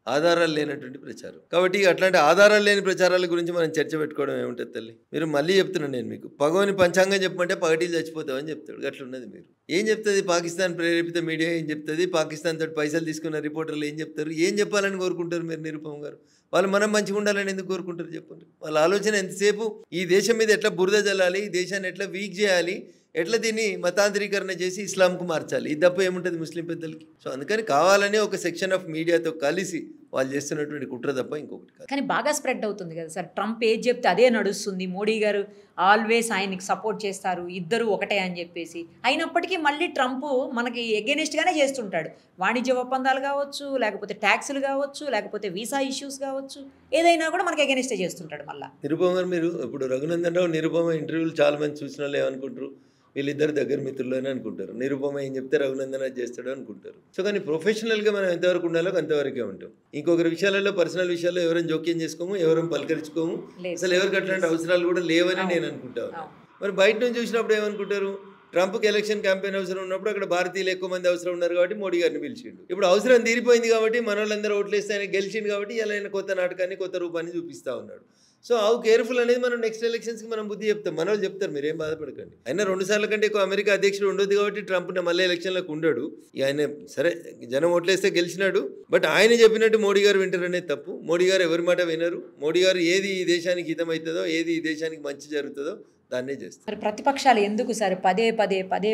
ఆధారాలు లేనటువంటి ప్రచారం. కాబట్టి అట్లాంటి ఆధారాలు లేని ప్రచారాల గురించి మనం చర్చ పెట్టుకోవడం ఏముంటుంది తల్లి? మీరు మళ్ళీ చెప్తున్నాను నేను మీకు, పగవని పంచాంగం చెప్పమంటే పగటిలు చచ్చిపోతామని చెప్తాడు. అట్లున్నది. మీరు ఏం చెప్తుంది? పాకిస్తాన్ ప్రేరేపిత మీడియా ఏం చెప్తుంది? పాకిస్తాన్ తోటి పైసలు తీసుకున్న రిపోర్టర్లు ఏం చెప్తారు? ఏం చెప్పాలని కోరుకుంటారు మీరు నిరుపమ్ గారు? వాళ్ళు మనం మంచిగా ఉండాలని ఎందుకు కోరుకుంటారు చెప్పండి? వాళ్ళ ఆలోచన ఎంతసేపు ఈ దేశం మీద ఎట్లా బురద జల్లాలి, ఈ దేశాన్ని ఎట్లా వీక్ చేయాలి, ఎట్లా దీన్ని మతాంతరీకరణ చేసి ఇస్లాంకు మార్చాలి, ఇది తప్ప ఏముంటుంది ముస్లిం పెద్దలకి? సో అందుకని కావాలని ఒక సెక్షన్ ఆఫ్ మీడియాతో కలిసి వాళ్ళు చేస్తున్నటువంటి కుట్ర తప్ప ఇంకొకటి కాదు. కానీ బాగా స్ప్రెడ్ అవుతుంది కదా సార్, ట్రంప్ ఏది చెప్తే అదే నడుస్తుంది, మోడీ గారు ఆల్వేస్ ఆయనకి సపోర్ట్ చేస్తారు, ఇద్దరు ఒకటే అని చెప్పేసి. అయినప్పటికీ మళ్ళీ ట్రంప్ మనకి ఎగెనిస్ట్గానే చేస్తుంటాడు. వాణిజ్య ఒప్పందాలు కావచ్చు, లేకపోతే ట్యాక్సులు కావచ్చు, లేకపోతే వీసా ఇష్యూస్ కావచ్చు, ఏదైనా కూడా మనకి ఎగెనిస్టే చేస్తుంటాడు. మళ్ళీ నిరుపమ గారు, మీరు ఇప్పుడు రఘునందన్ రావు నిరుపమ ఇంటర్వ్యూలు చాలా మంది చూసిన వాళ్ళు ఏమనుకుంటారు, వీళ్ళిద్దరు దగ్గర మిత్రులు అని అనుకుంటారు. నిరుపమ ఏం చెప్తే రఘునందన్ అది చేస్తాడు అనుకుంటారు. సో కానీ ప్రొఫెషనల్గా మనం ఎంతవరకు ఉండాలో అంతవరకే ఉంటాం. ఇంకొకరి విషయాలలో, పర్సనల్ విషయాల్లో ఎవరైనా జోక్యం చేసుకోము, ఎవరైనా పలకరించుకోము, అసలు ఎవరికి అట్లాంటి అవసరాలు కూడా లేవని నేను అనుకుంటాను. మరి బయట నుంచి చూసినప్పుడు ఏమనుకుంటారు, ట్రంప్కి ఎలక్షన్ క్యాంపెయిన్ అవసరం ఉన్నప్పుడు అక్కడ భారతీయులు ఎక్కువ మంది అవసరం ఉన్నారు కాబట్టి మోడీ గారిని పిలిచిండు. ఇప్పుడు అవసరం తీరిపోయింది కాబట్టి మన వాళ్ళందరూ ఓట్లేస్తే ఆయన గెలిచిండు కాబట్టి ఇలా ఆయన కొత్త నాటకాన్ని, కొత్త రూపాన్ని చూపిస్తూ ఉన్నాడు. సో హౌ కేర్ఫుల్ అనేది మనం నెక్స్ట్ ఎలక్షన్స్కి మనం బుద్ధి చెప్తాం. మన వాళ్ళు చెప్తారు, మీరేం బాధపడకండి. ఆయన 2 సార్ల కంటే ఎక్కువ అమెరికా అధ్యక్షుడు ఉండదు కాబట్టి ట్రంప్ మళ్ళీ ఎలక్షన్లకు ఉండడు. ఆయన సరే జనం ఓట్లేస్తే గెలిచినాడు, బట్ ఆయన చెప్పినట్టు మోడీ గారు వింటారు అనేది తప్పు. మోడీ గారు ఎవరి మాట వినరు. మోడీ గారు ఏది ఈ దేశానికి హితమవుతుందో, ఏది ఈ దేశానికి మంచి జరుగుతుందో దాన్నే చేస్తారు. మరి ప్రతిపక్షాలు ఎందుకు సార్ పదే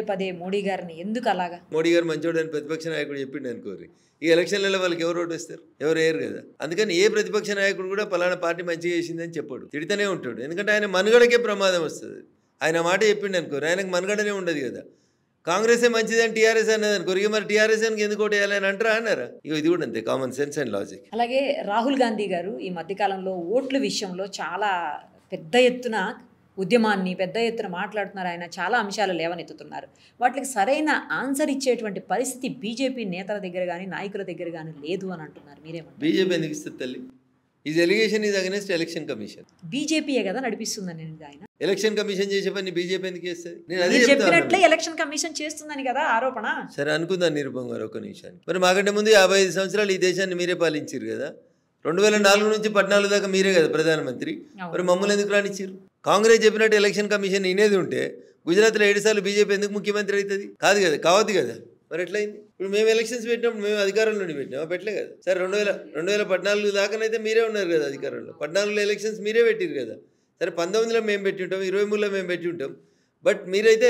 పదే మోడీ గారిని ఎందుకు అలాగా? మోడీ గారు మంచోడు అని ప్రతిపక్ష నాయకుడు చెప్పిండు అనుకోరు, ఈ ఎలక్షన్లలో వాళ్ళకి ఎవరు ఓటు వేస్తారు? ఎవరు వేయరు కదా. అందుకని ఏ ప్రతిపక్ష నాయకుడు కూడా పలానా పార్టీ మంచిగా చేసిందని చెప్పాడు, తిడితేనే ఉంటాడు. ఎందుకంటే ఆయన మనుగడకే ప్రమాదం వస్తుంది. ఆయన మాట చెప్పిండు అనుకోరు, ఆయనకు మనుగడనే ఉండదు కదా. కాంగ్రెసే మంచిది అని టీఆర్ఎస్ అన్నది అనుకోరు, ఇక మరి టీఆర్ఎస్ అని ఎందుకు ఓటు వేయాలని అంటారా అన్నారా? ఇది కూడా అంతే, కామన్ సెన్స్ అండ్ లాజిక్. అలాగే రాహుల్ గాంధీ గారు ఈ మధ్యకాలంలో ఓట్ల విషయంలో చాలా పెద్ద ఎత్తున ఉద్యమాన్ని పెద్ద ఎత్తున మాట్లాడుతున్నారు. ఆయన చాలా అంశాలు లేవనెత్తుతున్నారు. వాటికి సరైన ఆన్సర్ ఇచ్చేటువంటి పరిస్థితి బీజేపీ నేతల దగ్గర కానీ, నాయకుల దగ్గర కానీ లేదు అని అంటున్నారు. మీరేమంటారు? బీజేపీ ఎందుకు ఇస్తుంది తల్లి? Is allegation is against election commission. బీజేపీయే కదా నడిపిస్తుందని ఆయన. ఎలక్షన్ కమిషన్ చేసే పని బీజేపీ ఎందుకు చేస్తుంది? నేను అదే చెప్పినట్లే ఎలక్షన్ కమిషన్ చేస్తుందని కదా ఆరోపణ. సరే అనుకుందాం నిరుపమ్ గారు ఒక నిమిషానికి. మరి మాకంటే ముందు 55 సంవత్సరాలు ఈ దేశాన్ని మీరే పాలించారు కదా. 2004 నుంచి 14 దాకా మీరే కదా ప్రధానమంత్రి. మరి మమ్మల్ని ఎందుకు రానిచ్చారు? కాంగ్రెస్ చెప్పినట్టు ఎలక్షన్ కమిషన్ ఇనేది ఉంటే గుజరాత్లో 7 సార్లు బీజేపీ ఎందుకు ముఖ్యమంత్రి అవుతుంది? కాదు కదా, కావద్దు కదా. మరి ఎట్లయింది? ఇప్పుడు మేము ఎలక్షన్స్ పెట్టినప్పుడు మేము అధికారంలో పెట్టినామా? పెట్టలే కదా. సరే 2014 దాకానైతే మీరే ఉన్నారు కదా అధికారంలో. 14లో ఎలక్షన్స్ మీరే పెట్టిరు కదా. సరే 19లో మేము పెట్టి ఉంటాం, 23లో మేము పెట్టి ఉంటాం. బట్ మీరైతే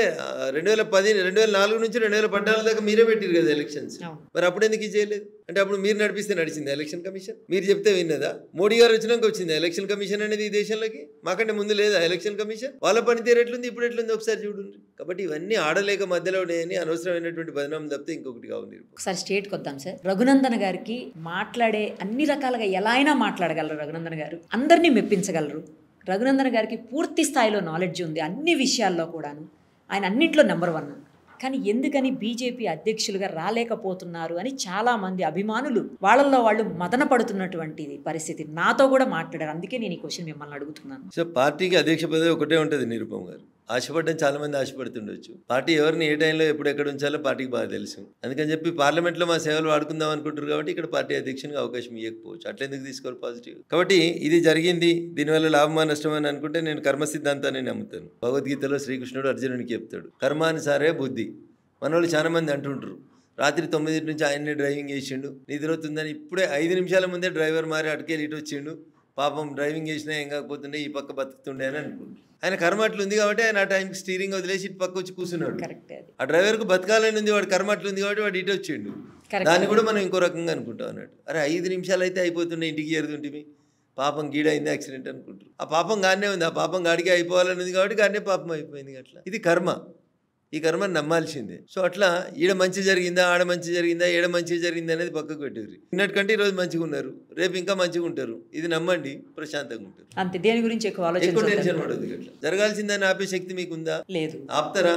2004 నుంచి 2014 దాకా మీరే పెట్టిరు కదా ఎలక్షన్స్. మరి అప్పుడు ఎందుకు ఇది చేయలేదు? అంటే అప్పుడు మీరు నడిపిస్తే నడిచింది ఎలక్షన్ కమిషన్? మీరు చెప్తే విన్నదా? మోడీ గారు వచ్చినాక వచ్చింది ఎలక్షన్ కమిషన్ అనేది ఈ దేశంలోకి? మాకంటే ముందు లేదా ఎలక్షన్ కమిషన్? వాళ్ళ పనితీరు ఎట్లుంది, ఇప్పుడు ఎట్లుంది ఒకసారి చూడండి. కాబట్టి ఇవన్నీ ఆడలేక మధ్యలో ఉన్నాయని అనవసరమైనటువంటి బదనాం తప్పితే ఇంకొకటి కావు. ఒకసారి స్టేట్కి వద్దాం సార్. రఘునందన్ గారికి మాట్లాడే అన్ని రకాలుగా ఎలా అయినా మాట్లాడగలరు. రఘునందన్ గారు అందరినీ మెప్పించగలరు. రఘునందన్ గారికి పూర్తి స్థాయిలో నాలెడ్జ్ ఉంది అన్ని విషయాల్లో కూడాను. ఆయన అన్నింట్లో నెంబర్ 1. కానీ ఎందుకని బీజేపీ అధ్యక్షులుగా రాలేకపోతున్నారు అని చాలామంది అభిమానులు వాళ్ళల్లో వాళ్ళు మదన పడుతున్నటువంటి పరిస్థితి. నాతో కూడా మాట్లాడారు. అందుకే నేను ఈ క్వశ్చన్ మిమ్మల్ని అడుగుతున్నాను. సో పార్టీకి అధ్యక్ష పదవి ఒకటే ఉంటుంది నిరుపమ్ గారు. ఆశపడ్డం చాలామంది ఆశపడుతుండొచ్చు. పార్టీ ఎవరిని ఏ టైంలో ఎప్పుడు ఎక్కడ ఉంచాలో పార్టీకి బాగా తెలుసు. అందుకని చెప్పి పార్లమెంట్లో మా సేవలు వాడుకుందాం అనుకుంటారు కాబట్టి ఇక్కడ పార్టీ అధ్యక్షునికి అవకాశం ఇవ్వకపోవచ్చు. అట్లా ఎందుకు తీసుకోవాలి పాజిటివ్? కాబట్టి ఇది జరిగింది, దీనివల్ల లాభమా నష్టమా అని అనుకుంటే నేను కర్మ సిద్ధాంతాన్ని నమ్ముతాను. భగవద్గీతలో శ్రీకృష్ణుడు అర్జునునికి చెప్తాడు, కర్మానుసారే బుద్ధి. మన వాళ్ళు చాలా మంది అంటుంటారు, రాత్రి 9 నుంచి ఆయన్నే డ్రైవింగ్ చేసిండు, నిద్ర అవుతుందని ఇప్పుడే 5 నిమిషాల ముందే డ్రైవర్ మారి అటుకెళ్ళి ఇటు వచ్చిండు, పాపం డ్రైవింగ్ చేసినా ఏం కాకపోతుండే, ఈ పక్క బతుకుతుండే అని అనుకుంటారు. ఆయన కర్మ అట్లు ఉంది కాబట్టి ఆయన ఆ టైంకి స్టీరింగ్ వదిలేసి ఇటు పక్క వచ్చి కూర్చున్నాడు. ఆ డ్రైవర్కు బతకాలని ఉంది, వాడు కర్మ అట్లు ఉంది కాబట్టి వాడు ఇటు వచ్చిండు. దాన్ని కూడా మనం ఇంకో రకంగా అనుకుంటాం అన్నట్టు. అరే 5 నిమిషాలు అయితే అయిపోతుండే, ఇంటికి చేరుతుంటే పాపం గీడైంది యాక్సిడెంట్ అనుకుంటారు. ఆ పాపం గానే ఉంది, ఆ పాపం గాడికి అయిపోవాలని ఉంది కాబట్టి గానే పాపం అయిపోయింది. అట్లా ఇది కర్మ. ఈ కర్మని నమ్మాల్సిందే. సో అట్లా ఈడ మంచి జరిగిందా, ఆడ మంచి జరిగిందా, ఏడ మంచి జరిగిందా అనేది పక్కకు పెట్టారు. నిన్నటికంటే ఈరోజు మంచిగా ఉన్నారు, రేపు ఇంకా మంచిగా ఉంటారు. ఇది నమ్మండి, ప్రశాంతంగా ఉంటారు. అంతే, దేని గురించి ఎక్కువ టెన్షన్ పడదు. అట్లా జరగాల్సిందని ఆపే శక్తి మీకుందా? లేదు. ఆపుతారా?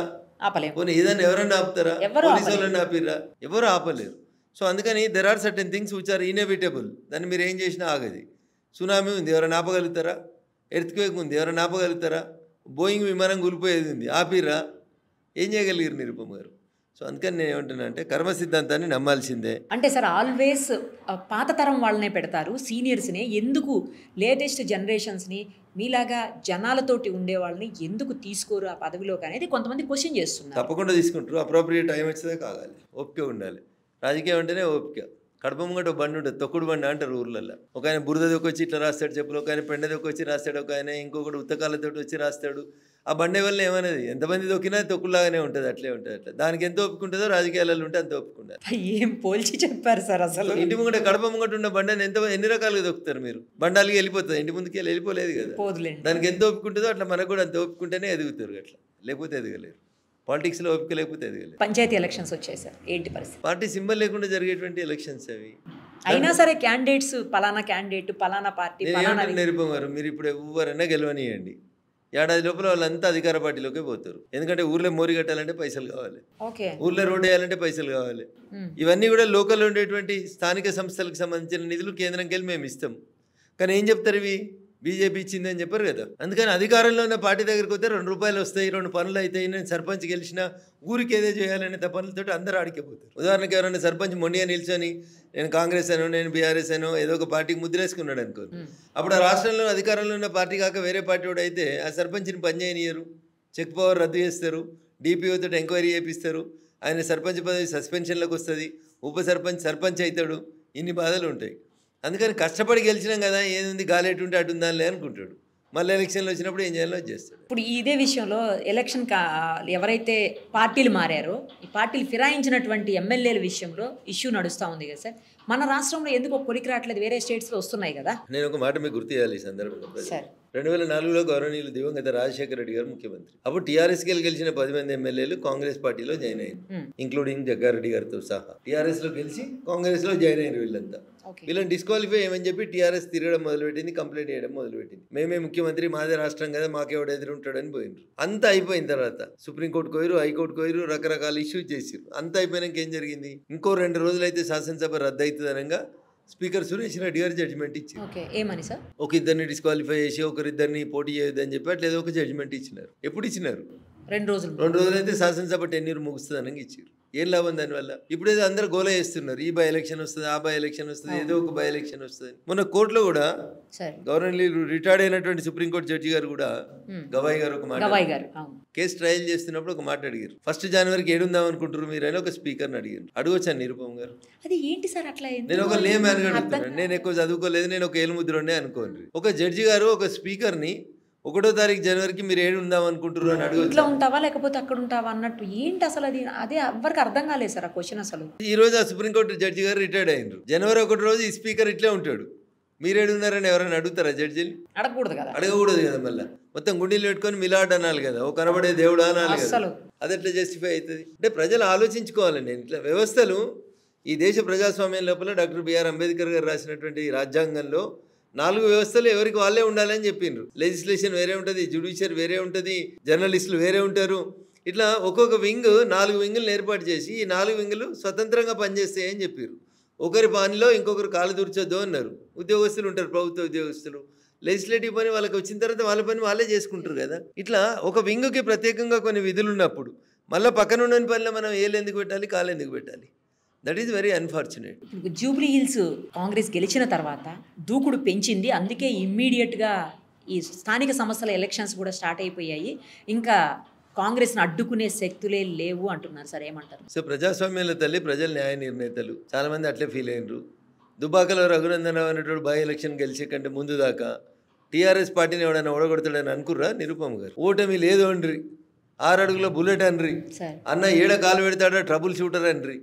ఆపలేము. పోనీ ఏదైనా ఎవరన్నా ఆపుతారా? పోలీసు వాళ్ళని ఆపిర్రా? ఎవరు ఆపలేరు. సో అందుకని there are certain things which are inevitable. దాన్ని మీరు ఏం చేసినా ఆగది. సునామీ ఉంది, ఎవరైనా ఆపగలుగుతారా? ఎర్త్క్వేక్ ఉంది, ఎవరైనా ఆపగలుగుతారా? బోయింగ్ విమానం కూలిపోయేది ఉంది, ఆపిర్రా? ఏం చేయగలిగారు నిరుపమ గారు? సో అందుకని నేను ఏమంటున్నా అంటే కర్మ సిద్ధాంతాన్ని నమ్మాల్సిందే. అంటే సార్ ఆల్వేస్ పాత తరం వాళ్ళనే పెడతారు, సీనియర్స్ని. ఎందుకు లేటెస్ట్ జనరేషన్స్ని మీలాగా జనాలతోటి ఉండే వాళ్ళని ఎందుకు తీసుకోరు ఆ పదవిలోకి అనేది కొంతమంది క్వశ్చన్ చేస్తున్నారు. తప్పకుండా తీసుకుంటారు. అప్రోప్రియేట్ టైం వచ్చేదే కాగాలి, ఓపిక ఉండాలి. రాజకీయం అంటేనే ఓపిక. కడప ముంగట బండి ఉంటుంది, తొక్కుడు బండి అంటారు ఊర్లలో. ఒక ఆయన బురద దొక్కొచ్చి ఇట్లా రాస్తాడు చెప్పులు, ఒక ఆయన పెండ దొక్కొచ్చి రాస్తాడు, ఒక ఆయన ఇంకొకటి ఉత్తకాలతో వచ్చి రాస్తాడు. ఆ బండి వల్ల ఏమనేది, ఎంతమంది దొక్కినా తొక్కులాగానే ఉంటుంది, అట్లే ఉంటుంది. అట్లా దానికి ఎంత ఒప్పుకుంటుందో రాజకీయాలలో ఉంటే అంత ఒప్పుకుంటారు. ఏం పోల్చి చెప్పారు సార్ అసలు. ఇంటి ముంగట కడప ముంగట ఉన్న బండిని ఎన్ని రకాలుగా దొక్కుతారు మీరు? బండాలకి వెళ్ళిపోతుంది, ఇంటి ముందుకి వెళ్ళిపోలేదు కదా. దానికి ఎంత ఒప్పుకుంటుందో అట్లా మనకు కూడా అంత ఒప్పుకుంటేనే ఎదుగుతారు. అట్లా లేకపోతే ఎదగలేరు. పాలిటిక్స్లో ఓపిక లేకపోతే ఎదగలేదు. పంచాయతీ ఎలక్షన్స్ వచ్చాయి సార్, ఏంటి పరిస్థితి? పార్టీ సింబల్ లేకుండా జరిగేటువంటి ఎలక్షన్స్ అవి. అయినా సరే క్యాండిడేట్స్ పలానా క్యాండిడేట్ పలానా పార్టీ నిరుపమారు, మీరు ఇప్పుడు ఎవరైనా గెలవనియండి, ఏడాది లోపల వాళ్ళంతా అధికార పార్టీలోకి పోతారు. ఎందుకంటే ఊర్లో మోరి కట్టాలంటే పైసలు కావాలి, ఊర్లో రోడ్ వేయాలంటే పైసలు కావాలి. ఇవన్నీ కూడా లోకల్లో ఉండేటువంటి స్థానిక సంస్థలకు సంబంధించిన నిధులు కేంద్రంకి వెళ్ళి మేము ఇస్తాం. కానీ ఏం చెప్తారు, ఇవి బీజేపీ ఇచ్చిందని చెప్పారు కదా. అందుకని అధికారంలో ఉన్న పార్టీ దగ్గరికి వస్తే 2 రూపాయలు వస్తాయి, 2 పనులు అవుతాయి, నేను సర్పంచ్ గెలిచిన ఊరికి ఏదో చేయాలనే తపనలతో అందరూ ఆడికిపోతారు. ఉదాహరణకి ఎవరైనా సర్పంచ్ మొండిగా నిల్చొని నేను కాంగ్రెస్ అనో నేను బీఆర్ఎస్ అనో ఏదో ఒక పార్టీకి ముద్రేసుకున్నాడు అనుకో, అప్పుడు ఆ రాష్ట్రంలో అధికారంలో ఉన్న పార్టీ కాక వేరే పార్టీ వాడు అయితే ఆ సర్పంచ్ని పనిచేయనియరు, చెక్ పవర్ రద్దు చేస్తారు, డిపిఓతో ఎంక్వైరీ చేపిస్తారు, ఆయన సర్పంచ్ పదవి సస్పెన్షన్లకు వస్తుంది, ఉప సర్పంచ్ అవుతాడు. ఇన్ని బాధలు ఉంటాయి. అందుకని కష్టపడి గెలిచినాం కదా, ఏది గాలి ఎటుంటే అటు ఉందాలే అనుకుంటాడు. మళ్ళీ ఎలక్షన్లు వచ్చినప్పుడు ఏం చేయాలో చేస్తాడు. ఇప్పుడు ఇదే విషయంలో ఎలక్షన్ ఎవరైతే పార్టీలు మారారో ఈ పార్టీలు ఫిరాయించినటువంటి ఎమ్మెల్యేల విషయంలో ఇష్యూ నడుస్తూ ఉంది కదా సార్. మన రాష్ట్రంలో ఎందుకు కొలికి రావట్లేదు, వేరే స్టేట్స్లో వస్తున్నాయి కదా. నేను ఒక మాట మీకు గుర్తు చేయాలి ఈ సందర్భంలో. 2004లో గౌరవనీయులు దివంగత రాజశేఖర రెడ్డి గారు ముఖ్యమంత్రి. అప్పుడు టీఆర్ఎస్కి గెలిచిన 10 మంది ఎమ్మెల్యేలు కాంగ్రెస్ పార్టీలో జాయిన్ అయ్యారు, ఇంక్లూడింగ్ జగ్గారెడ్డి గారితో సహా. టీఆర్ఎస్లో గెలిచి కాంగ్రెస్లో జాయిన్ అయ్యారు వీళ్ళంతా. వీళ్ళని డిస్క్వాలిఫై ఏమని చెప్పి టీఆర్ఎస్ తిరగడం మొదలుపెట్టింది, కంప్లైంట్ చేయడం మొదలుపెట్టింది. మేమే ముఖ్యమంత్రి, మాదే రాష్ట్రం కదా, మాకెవడు ఎదురుంటాడని పోయినరు. అంతా అయిపోయిన తర్వాత సుప్రీంకోర్టు కోయరు, హైకోర్టు కోయరు, రకరకాల ఇష్యూస్ చేసారు. అంతా అయిపోయినాక ఏం జరిగింది, ఇంకో 2 రోజులైతే శాసనసభ రద్దు అవుతుందనగా స్పీకర్ సురేష్ రెడ్డి గారు జడ్జిమెంట్ ఇచ్చారు. ఏమని సార్? ఒక ఇద్దరిని డిస్క్వాలిఫై చేసి ఒకరిద్దరిని పోటీ చేయొద్దని చెప్పి అట్లా ఏదో ఒక జడ్జిమెంట్ ఇచ్చినారు. ఎప్పుడు ఇచ్చినారు? 2 రోజులు అయితే శాసనసభ టెన్యూర్ ముగుస్తుంది అనగా ఇచ్చారు. ఏం లాభం దానివల్ల? ఇప్పుడు ఏదో అందరూ గోల చేస్తున్నారు, ఈ బై ఎలక్షన్ వస్తుంది, ఆ బై ఎలక్షన్ వస్తుంది, ఏదో ఒక బై ఎలక్షన్ వస్తుంది. మొన్న కోర్టులో కూడా గవర్నమెంట్ రిటైర్డ్ అయినటువంటి సుప్రీంకోర్టు జడ్జి గారు కూడా గవాయి గారు ఒక మాట, కేసు ట్రయల్ చేస్తున్నప్పుడు ఒక మాట అడిగారు, 1 జనవరికి ఏడుందాం అనుకుంటారు మీరు అని ఒక స్పీకర్ని అడిగారు. అడగొచ్చాను నిరుపమ గారు. అది ఏంటి సార్ అట్లా? నేను ఒక లే మ్యాన్ గా అడుగుతున్నాను, నేను ఎక్కువ చదువుకోలేదు, నేను ఒక ఏలుముద్రునే అనుకోండి. ఒక జడ్జి గారు ఒక స్పీకర్ని 1వ తారీఖు జనవరికి మీరు ఏడు ఉందాం అనుకుంటారు అని అడుగు, ఇట్లా ఉంటావా లేకపోతే అక్కడ ఉంటావా అన్నట్టు ఏంటి అసలు? అది అదే ఎవరికి అర్థం కాలేదు సార్ ఆ క్వశ్చన్. అసలు ఈ రోజు ఆ సుప్రీంకోర్టు జడ్జి గారు రిటైర్డ్ అయినారు. జనవరి 1 రోజు ఈ స్పీకర్ ఇట్లే ఉంటాడు. మీరేడున్నారని ఎవరైనా అడుగుతారా జడ్జిని? అడగకూడదు కదా. అడగకూడదు కదా. మళ్ళీ మొత్తం గుండీలు పెట్టుకొని మిలాడ్ అనాలి కదా, ఓ కనబడే దేవుడు అనాలి కదా. అది ఎట్లా జస్టిఫై అవుతుంది? అంటే ప్రజలు ఆలోచించుకోవాలండి. ఇట్లా వ్యవస్థలు ఈ దేశ ప్రజాస్వామ్యం లోపల డాక్టర్ బిఆర్ అంబేద్కర్ గారు రాసినటువంటి రాజ్యాంగంలో 4 వ్యవస్థలు ఎవరికి వాళ్ళే ఉండాలని చెప్పిండ్రు. లెజిస్లేషన్ వేరే ఉంటుంది, జ్యుడిషియరీ వేరే ఉంటుంది, జర్నలిస్టులు వేరే ఉంటారు. ఇట్లా ఒక్కొక్క వింగ్ 4 వింగులను ఏర్పాటు చేసి ఈ 4 వింగులు స్వతంత్రంగా పనిచేస్తాయి అని చెప్పారు. ఒకరి పనిలో ఇంకొకరు కాలు దూర్చొద్దు అన్నారు. ఉద్యోగస్తులు ఉంటారు, ప్రభుత్వ ఉద్యోగస్తులు, లెజిస్లేటివ్ పని వాళ్ళకి వచ్చిన తర్వాత వాళ్ళ పని వాళ్ళే చేసుకుంటారు కదా. ఇట్లా ఒక వింగ్కి ప్రత్యేకంగా కొన్ని విధులు ఉన్నప్పుడు మళ్ళీ పక్కన ఉన్న పనిలో మనం ఏళ్ళు ఎందుకు పెట్టాలి, కాలు ఎందుకు పెట్టాలి? That is very unfortunate. Jubilee hills Congress గెలిచిన తర్వాత దూకుడు పెంచింది, అందుకే ఇమ్మీడియట్గా ఈ స్థానిక సంస్థల ఎలక్షన్స్ కూడా స్టార్ట్ అయిపోయాయి, ఇంకా కాంగ్రెస్ని అడ్డుకునే శక్తులే లేవు అంటున్నారు సార్, ఏమంటారు? సో ప్రజాస్వామ్యంలో తల్లి ప్రజలు న్యాయ నిర్ణేతలు, చాలామంది అట్లే ఫీల్ అయినరు. దుబాకలో రఘునందన్ రావు అనేటువంటి బై ఎలక్షన్ గెలిచే కంటే ముందు దాకా టీఆర్ఎస్ పార్టీని ఎవడైనా ఓడగొడతాడని అనుకుర్రా నిరుపమ్ గారు? ఓటమి లేదు అండ్రి, 6 అడుగుల బుల్లెట్ అన్రి, అన్న 7 కాలు పెడతాడా ట్రబుల్ షూటర్ అన్రి.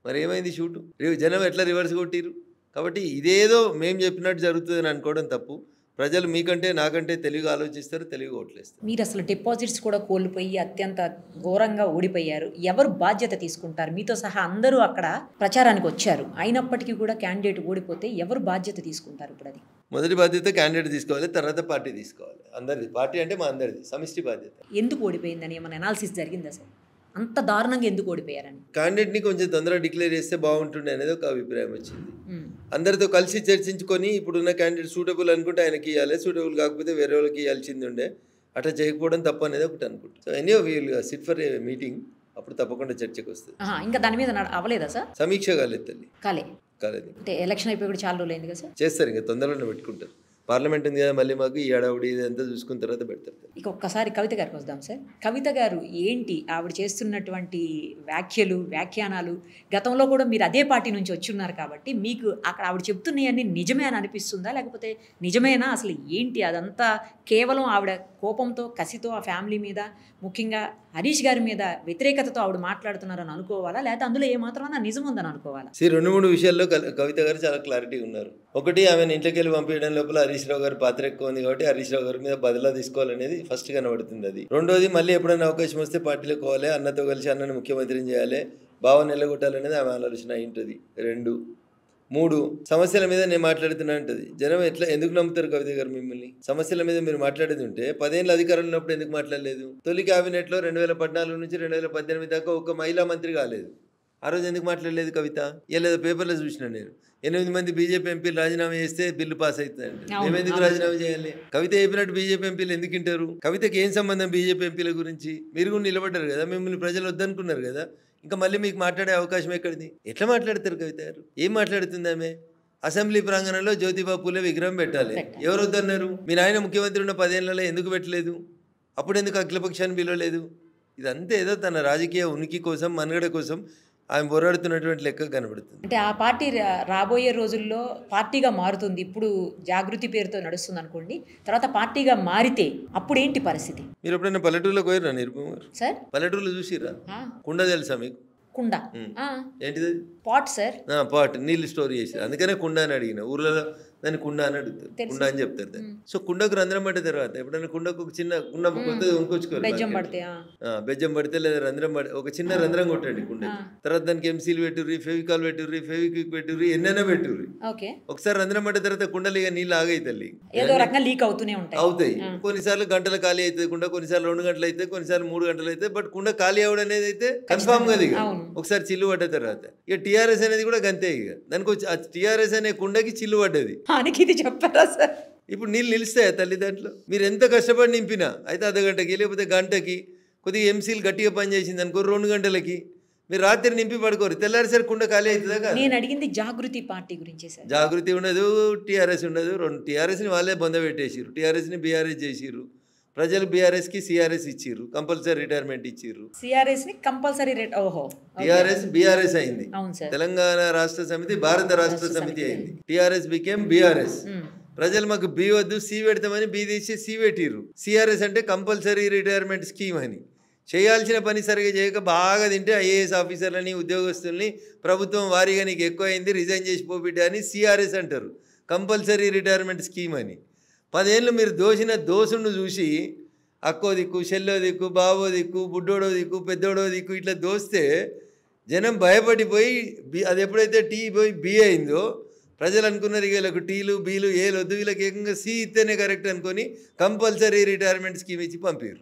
మరి ఏమైంది షూటు? జనం ఎట్లా రివర్స్ కొట్టిరు? కాబట్టి ఇదేదో మేము చెప్పినట్టు జరుగుతుందని అనుకోవడం తప్పు. ప్రజలు మీకంటే నాకంటే తెలివిగా ఆలోచిస్తారు, తెలివిగా ఓట్లేస్తారు. మీరు అసలు డిపాజిట్స్ కూడా కోల్పోయి అత్యంత ఘోరంగా ఓడిపోయారు, ఎవరు బాధ్యత తీసుకుంటారు? మీతో సహా అందరూ అక్కడ ప్రచారానికి వచ్చారు, అయినప్పటికీ కూడా క్యాండిడేట్ ఓడిపోతే ఎవరు బాధ్యత తీసుకుంటారు? ఇప్పుడు అది మొదటి బాధ్యత క్యాండిడేట్ తీసుకోవాలి, తర్వాత పార్టీ తీసుకోవాలి. అందరిది, పార్టీ అంటే మా అందరిది సమిష్టి బాధ్యత. ఎందుకు ఓడిపోయిందని ఏమైనా అనాలిసిస్ జరిగిందా సార్? అంత దారుణంగా ఎందుకు ఓడిపోయారని? క్యాండిడేట్ని కొంచెం తొందరగా డిక్లేర్ చేస్తే బాగుంటుండే అనేది ఒక అభిప్రాయం వచ్చింది. అందరితో కలిసి చర్చించుకొని ఇప్పుడున్న క్యాండిడేట్ సూటబుల్ అనుకుంటే ఆయనకి ఇవ్వాలి, సూటబుల్ కాకపోతే వేరే వాళ్ళకి ఇవ్వాల్సింది ఉండే. అట్లా చేయకపోవడం తప్పు అనేది ఒకటి అనుకుంటాం. So any we'll sit for a meeting, అప్పుడు తప్పకుండా చర్చకు వస్తుంది. ఇంకా దాని మీద అవ్వలేదా సార్? సమీక్ష కాలేదు తల్లి, కాలేదు. అంటే ఎలక్షన్ అయిపోయి కూడా చాలా రోజులు అయింది కదా సార్? చేస్తారు, ఇంకా తొందరలోనే పెట్టుకుంటారు. పార్లమెంట్ ఉంది కదా, మళ్ళీ మాకు ఈ ఏడావిడి ఇదంతా చూసుకున్న తర్వాత పెడతారు. ఇక ఒక్కసారి కవిత గారికి వద్దాం సార్. కవిత గారు ఏంటి ఆవిడ చేస్తున్నటువంటి వ్యాఖ్యానాలు, గతంలో కూడా మీరు అదే పార్టీ నుంచి వచ్చున్నారు కాబట్టి మీకు అక్కడ ఆవిడ చెప్తున్నాయన్నీ నిజమే అని అనిపిస్తుందా, లేకపోతే నిజమేనా? అసలు ఏంటి అదంతా కేవలం ఆవిడ కోపంతో, కసితో ఆ ఫ్యామిలీ మీద, ముఖ్యంగా హరీష్ గారి మీద వ్యతిరేకతతో ఆవిడ మాట్లాడుతున్నారని అనుకోవాలా, లేకపోతే అందులో ఏమాత్రమైనా నిజం ఉందని అనుకోవాలా? 2-3 విషయాల్లో కవిత గారు చాలా క్లారిటీ ఉన్నారు. ఒకటి, ఆమెను ఇంట్లోకి వెళ్ళి పంపించడం లోపల హరీష్ రావు గారి పాత్ర ఎక్కువ ఉంది కాబట్టి హరీష్ రావు గారి మీద బదిలా తీసుకోవాలనేది ఫస్ట్ కనబడుతుంది. అది రెండోది, మళ్ళీ ఎప్పుడైనా అవకాశం వస్తే పార్టీలో పోవాలి, అన్నతో కలిసి అన్నని ముఖ్యమంత్రిని చేయాలి, భావం నిలగొట్టాలనేది ఆమె ఆలోచన అయింటుంది. 2, 3 సమస్యల మీద నేను మాట్లాడుతున్నా అంటది. జనం ఎందుకు నమ్ముతారు కవిత గారు మిమ్మల్ని? సమస్యల మీద మీరు మాట్లాడేది ఉంటే 10 ఏళ్ళు అధికారంలో ఉన్నప్పుడు ఎందుకు మాట్లాడలేదు? తొలి క్యాబినెట్లో 2014 నుంచి 2018 దాకా ఒక మహిళా మంత్రి కాలేదు. ఆ రోజు ఎందుకు మాట్లాడలేదు కవిత? లేదా పేపర్లో చూసిన నేను 8 మంది బీజేపీ ఎంపీలు రాజీనామా చేస్తే బిల్లు పాస్ అవుతుందండి. మేము ఎందుకు రాజీనామా చేయాలి? కవిత చెప్పినట్టు బీజేపీ ఎంపీలు ఎందుకు వింటారు? కవితకి ఏం సంబంధం బీజేపీ ఎంపీల గురించి? మీరు కూడా నిలబడ్డారు కదా, మిమ్మల్ని ప్రజలు వద్దనుకున్నారు కదా, ఇంకా మళ్ళీ మీకు మాట్లాడే అవకాశం ఎక్కడిది? ఎట్లా మాట్లాడతారు కవిత గారు? ఏం మాట్లాడుతుంది ఆమె? అసెంబ్లీ ప్రాంగణంలో జ్యోతిబా పూలే విగ్రహం పెట్టాలి, ఎవరు వద్దన్నారు? మీ నాయన ముఖ్యమంత్రి ఉన్న 10 ఏళ్లలో ఎందుకు పెట్టలేదు? అప్పుడు ఎందుకు అఖిలపక్షాన్ని పిలవలేదు? ఇదంతా ఏదో తన రాజకీయ ఉనికి కోసం, మనుగడ కోసం ఆమె పోరాడుతున్నటువంటి లెక్క కనబడుతుంది. అంటే ఆ పార్టీ రాబోయే రోజుల్లో పార్టీగా మారుతుంది, ఇప్పుడు జాగృతి పేరుతో నడుస్తుంది అనుకోండి, తర్వాత పార్టీగా మారితే అప్పుడు ఏంటి పరిస్థితి? మీరు ఎప్పుడైనా పల్లెటూరులోకి పోయిరా నిరుపమ గారు? సార్ పల్లెటూరులో చూసిరా? కుండ తెలుసా మీకు? కుండ ఏంటిది? Pot sir. పాట్, నీళ్ళు స్టోర్ చేసి, అందుకనే కుండ అని అడిగిన. ఊర్లలో దాన్ని కుండ అని అడుగుతారు, కుండ అని చెప్తారు దాన్ని. సో కుండకు రంధ్రం పడ్డ తర్వాత ఎప్పుడైనా కుండకు ఒక చిన్న కుండ కొత్తది కొనుక్కొచ్చుకోరు, బెజ్జం పడితే లేదా రంధ్రం పడి ఒక చిన్న రంధ్రం కొట్టండి కుండ. తర్వాత దానికి ఎంసీలు పెట్టుర్రి, ఫెవికాల్ పెట్టుర్రి, ఫెవిక్విక్ పెట్టుర్రి, ఎన్నైనా పెట్టుర్రి. ఒకసారి రంధ్రం పడ్డ తర్వాత కుండలు ఇక నీళ్ళు ఆగాయి తల్లి, అవుతాయి. కొన్నిసార్లు గంటలు ఖాళీ అవుతుంది కుండ, కొన్నిసార్లు 2 గంటలు అయితే, కొన్నిసార్లు 3 గంటలు అయితే. బట్ కుండ ఖాళీ అవడం అనేది అయితే కన్ఫామ్ కదా. ఇక ఒకసారి చిల్లు పడ్డ తర్వాత ఇక టీఆర్ఎస్ అనేది కూడా గంతే. ఇక దానికి టీఆర్ఎస్ అనే కుండకి చిల్లు పడ్డది. చెప్పారా సార్? ఇప్పుడు నీళ్ళు నిలుస్తాయా తల్లి దాంట్లో? మీరు ఎంత కష్టపడి నింపినా అయితే అర్ధగంటకి లేకపోతే గంటకి కొద్దిగా ఎంసీలు గట్టిగా పనిచేసింది అనుకో, 2 గంటలకి మీరు రాత్రి నింపి పడుకోరు, తెల్లారిసరి కుండ ఖాళీ అవుతుందా? నేను అడిగింది జాగృతి పార్టీ గురించి సార్. జాగృతి ఉండదు, టీఆర్ఎస్ ఉండదు. టీఆర్ఎస్ని వాళ్ళే బొంద పెట్టేసిర్రు, టీఆర్ఎస్ని బీఆర్ఎస్ చేసిర్రు. ప్రజలు బీఆర్ఎస్కి సిఆర్ఎస్ ఇచ్చిర్రు, కంపల్సరీ రిటైర్మెంట్ ఇచ్చిర్రు. సిఆర్ఎస్ని కంపల్సరీ టీఆర్ఎస్ బీఆర్ఎస్ అయింది. తెలంగాణ రాష్ట్ర సమితి భారత రాష్ట్ర సమితి అయింది. TRS became BRS. ప్రజలు మాకు బి వద్దు సి పెడతామని బి తీసి సి పెట్టిర్రు. సిఆర్ఎస్ అంటే కంపల్సరీ రిటైర్మెంట్ స్కీమ్ అని. చేయాల్సిన పని సరిగా చేయక బాగా తింటే ఐఏఎస్ ఆఫీసర్లని, ఉద్యోగస్తుల్ని ప్రభుత్వం వారీగా నీకు ఎక్కువ అయింది రిజైన్ చేసి పోబిడ్డ అని సిఆర్ఎస్ అంటారు, కంపల్సరీ రిటైర్మెంట్ స్కీమ్ అని. 10 ఏళ్ళు మీరు దోసిన దోసును చూసి అక్కో దిక్కు, చెల్లో దిక్కు, బావో దిక్కు, బుడ్డోడో దిక్కు, పెద్దోడో దిక్కు ఇట్లా దోస్తే జనం భయపడిపోయి అది ఎప్పుడైతే టీ పోయి బి అయిందో ప్రజలు అనుకున్నారు ఇక వీళ్ళకు టీలు బీలు ఏలు వద్దు, వీళ్ళకి ఏకంగా సి ఇస్తేనే కరెక్ట్ అనుకొని కంపల్సరీ రిటైర్మెంట్ స్కీమ్ ఇచ్చి పంపారు.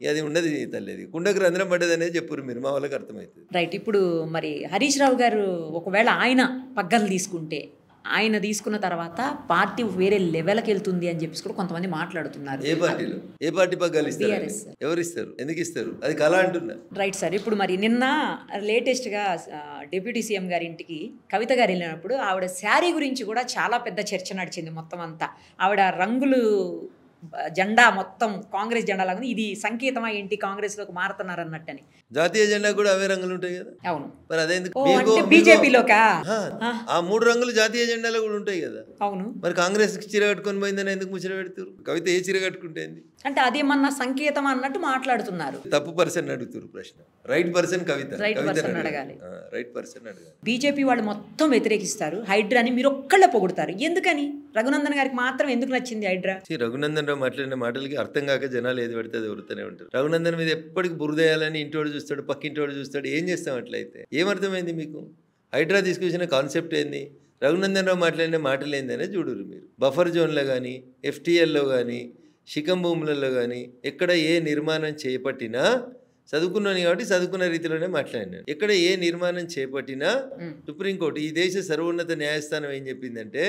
అది ఉండదు తల్లిది, కుండకు రంధ్రం పడ్డది అనేది చెప్పారు మీరు, మా వాళ్ళకి అర్థమవుతుంది. రైట్. ఇప్పుడు మరి హరీష్ రావు గారు ఒకవేళ ఆయన పగ్గాలు తీసుకుంటే ఆయన తీసుకున్న తర్వాత పార్టీ వేరే లెవెల్కి వెళ్తుంది అని చెప్పేసి కూడా కొంతమంది మాట్లాడుతున్నారు. ఏ పార్టీ పగ్గాలు ఇస్తారు? ఎవరు ఇస్తారు? ఎందుకు ఇస్తారు? అది కళ అంటున్నా. Right sir. ఇప్పుడు మరి నిన్న లేటెస్ట్గా డిప్యూటీ సీఎం గారి ఇంటికి కవిత గారు వెళ్ళినప్పుడు ఆవిడ శారీ గురించి కూడా చాలా పెద్ద చర్చ నడిచింది. మొత్తం అంతా ఆవిడ రంగులు జెండా మొత్తం కాంగ్రెస్ జెండా లాగా ఇది సంకేతమా ఏంటి కాంగ్రెస్లోకి మారుతున్నారు అన్నట్టని. జాతీయ జెండా కూడా అవే రంగులు ఉంటాయి కదా. అవును. మరి అదేందుకు బీజేపీలోకా? ఆ 3 రంగులు జాతీయ జెండాలో కూడా ఉంటాయి కదా. అవును. మరి కాంగ్రెస్ చీర కట్టుకొని పోయిందని ఎందుకు ముచ్చట పెడుతున్నారు? కవిత ఏ చీర కట్టుకుంటేంది అంటే అదేమన్నా సంకేతం అన్నట్టు మాట్లాడుతున్నారు. తప్పు పర్సన్ అడుగుతారు ప్రశ్న. రైట్ పర్సన్ కవిత. రైట్ పర్సన్ అడగాలి. రైట్ పర్సన్ అడగాలి. బీజేపీ వాళ్ళు మొత్తం వ్యతిరేకిస్తారు హైడ్రాని, మీరు ఒక్కళ్ళే పొగుడుతారు. ఎందుకని? రఘునందన్ గారికి మాత్రం ఎందుకు నచ్చింది హైడ్రా? రఘునందన్ రావు మాట్లాడిన మాటలకి అర్థం కాక జనాలు ఏది పడితే అది ఎవరుతూనే ఉంటారు. రఘునందన్ మీద ఎప్పటికి బురదేయాలని ఇంటోడు చూస్తాడు, పక్కింటోడు చూస్తాడు. ఏం చేస్తాం అట్లయితే? ఏమర్థమైంది మీకు? హైడ్రా తీసుకొచ్చిన కాన్సెప్ట్ ఏంది? రఘునందన్ రావు మాట్లాడిన మాటలు ఏందనే చూడరు మీరు. బఫర్ జోన్లో కానీ, FTLలో కానీ, శిఖం భూములలో కానీ ఎక్కడ ఏ నిర్మాణం చేపట్టినా చదువుకున్నాను కాబట్టి చదువుకున్న రీతిలోనే మాట్లాడినాను. ఎక్కడ ఏ నిర్మాణం చేపట్టినా సుప్రీంకోర్టు, ఈ దేశ సర్వోన్నత న్యాయస్థానం ఏం చెప్పిందంటే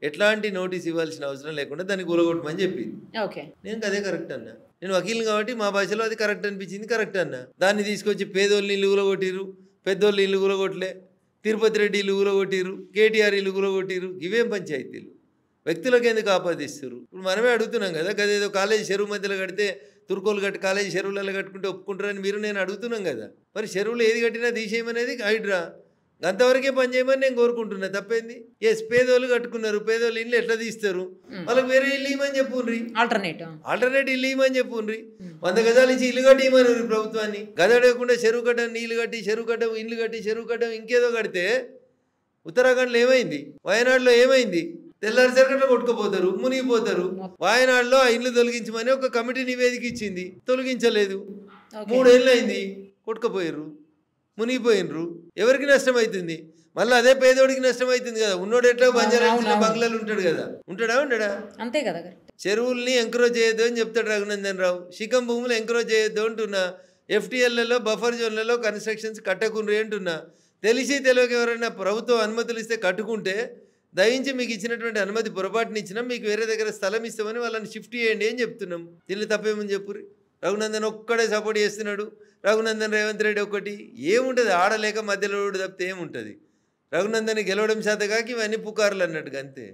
ఎట్లాంటి నోటీస్ ఇవ్వాల్సిన అవసరం లేకుండా దాన్ని కూలగొట్టమని చెప్పింది. నేను అదే కరెక్ట్ అన్నా. నేను వకీల్ని కాబట్టి మా భాషలో అది కరెక్ట్ అనిపించింది, కరెక్ట్ అన్నా. దాన్ని తీసుకొచ్చి పేదోళ్ళని ఇల్లు కూలగొట్టిరు, పెద్దోళ్ళు ఇల్లు కూలగొట్టలే, తిరుపతి రెడ్డి ఇల్లు కూలగొట్టిరు, KTR ఇల్లు కూలగొట్టిరు. ఇవేం పంచాయతీలు? వ్యక్తులకు ఎందుకు ఆపాదిస్తారు? ఇప్పుడు మనమే అడుగుతున్నాం కదా, గదేదో కాలేజీ చెరువు మధ్యలో కడితే తుర్కోలు కట్టి కాలేజీ చెరువులలో కట్టుకుంటే ఒప్పుకుంటారని మీరు నేను అడుగుతున్నాం కదా. మరి చెరువులు ఏది కట్టినా తీసేయమనేది హైడ్రా. అంతవరకే పని చేయమని నేను కోరుకుంటున్నా. తప్పేంది? పేదోళ్ళు కట్టుకున్నారు, పేదోళ్ళు ఇల్లు ఎట్లా తీస్తారు? వాళ్ళకి వేరే ఇల్లు ఇవ్వమని చెప్పుండ్రి, ఆల్టర్నేట్ ఇల్లు ఇవ్వమని చెప్పుండ్రి. 100 గజాలు ఇచ్చి ఇల్లు కట్టి ఇవ్వమని ప్రభుత్వాన్ని. గదడకుండా చెరువు కట్టం, నీళ్లు కట్టి చెరువు కట్టం, ఇల్లు కట్టి చెరువు కట్టం, ఇంకేదో కడితే ఉత్తరాఖండ్లో ఏమైంది, వయనాడులో ఏమైంది? తెల్లారిసరికట్లో కొట్టుకుపోతారు, మునిగిపోతారు. వాయనాడులో ఆ ఇల్లు తొలగించమని ఒక కమిటీ నివేదిక ఇచ్చింది, తొలగించలేదు. 3 ఏళ్ళు అయింది, కొట్టుకుపోయారు, మునిగిపోయినరు. ఎవరికి నష్టం అవుతుంది? మళ్ళీ అదే పేదోడికి నష్టం అవుతుంది కదా. ఉన్నోడు ఎట్లా బంజారా బంగ్లాలు ఉంటాడు కదా, ఉండడా? అంతే కదా. చెరువుల్ని ఎంకరేజ్ చేయొద్దు అని చెప్తాడు రఘునందన్ రావు. శిఖం భూములు ఎంకరేజ్ చేయొద్దు అంటున్నా. FTLలలో బఫర్ జోన్లలో కన్స్ట్రక్షన్స్ కట్టకుండ్రి అంటున్నా. తెలిసి తెలియక ఎవరైనా ప్రభుత్వం అనుమతులు ఇస్తే కట్టుకుంటే దయించి మీకు ఇచ్చినటువంటి అనుమతి పొరపాటుని ఇచ్చినా మీకు వేరే దగ్గర స్థలం ఇస్తామని వాళ్ళని షిఫ్ట్ చేయండి అని చెప్తున్నాం. దీన్ని తప్పేమని చెప్పుర్రి. రఘునందన్ ఒక్కడే సపోర్ట్ చేస్తున్నాడు. రఘునందన్ రేవంత్ రెడ్డి ఒక్కటి ఏముంటుంది? ఆడలేక మధ్యలో తప్పితే ఏముంటుంది? రఘునందన్ గెలవడం శాతకాకి ఇవన్నీ పుకార్లు అన్నట్టుగా, అంతే.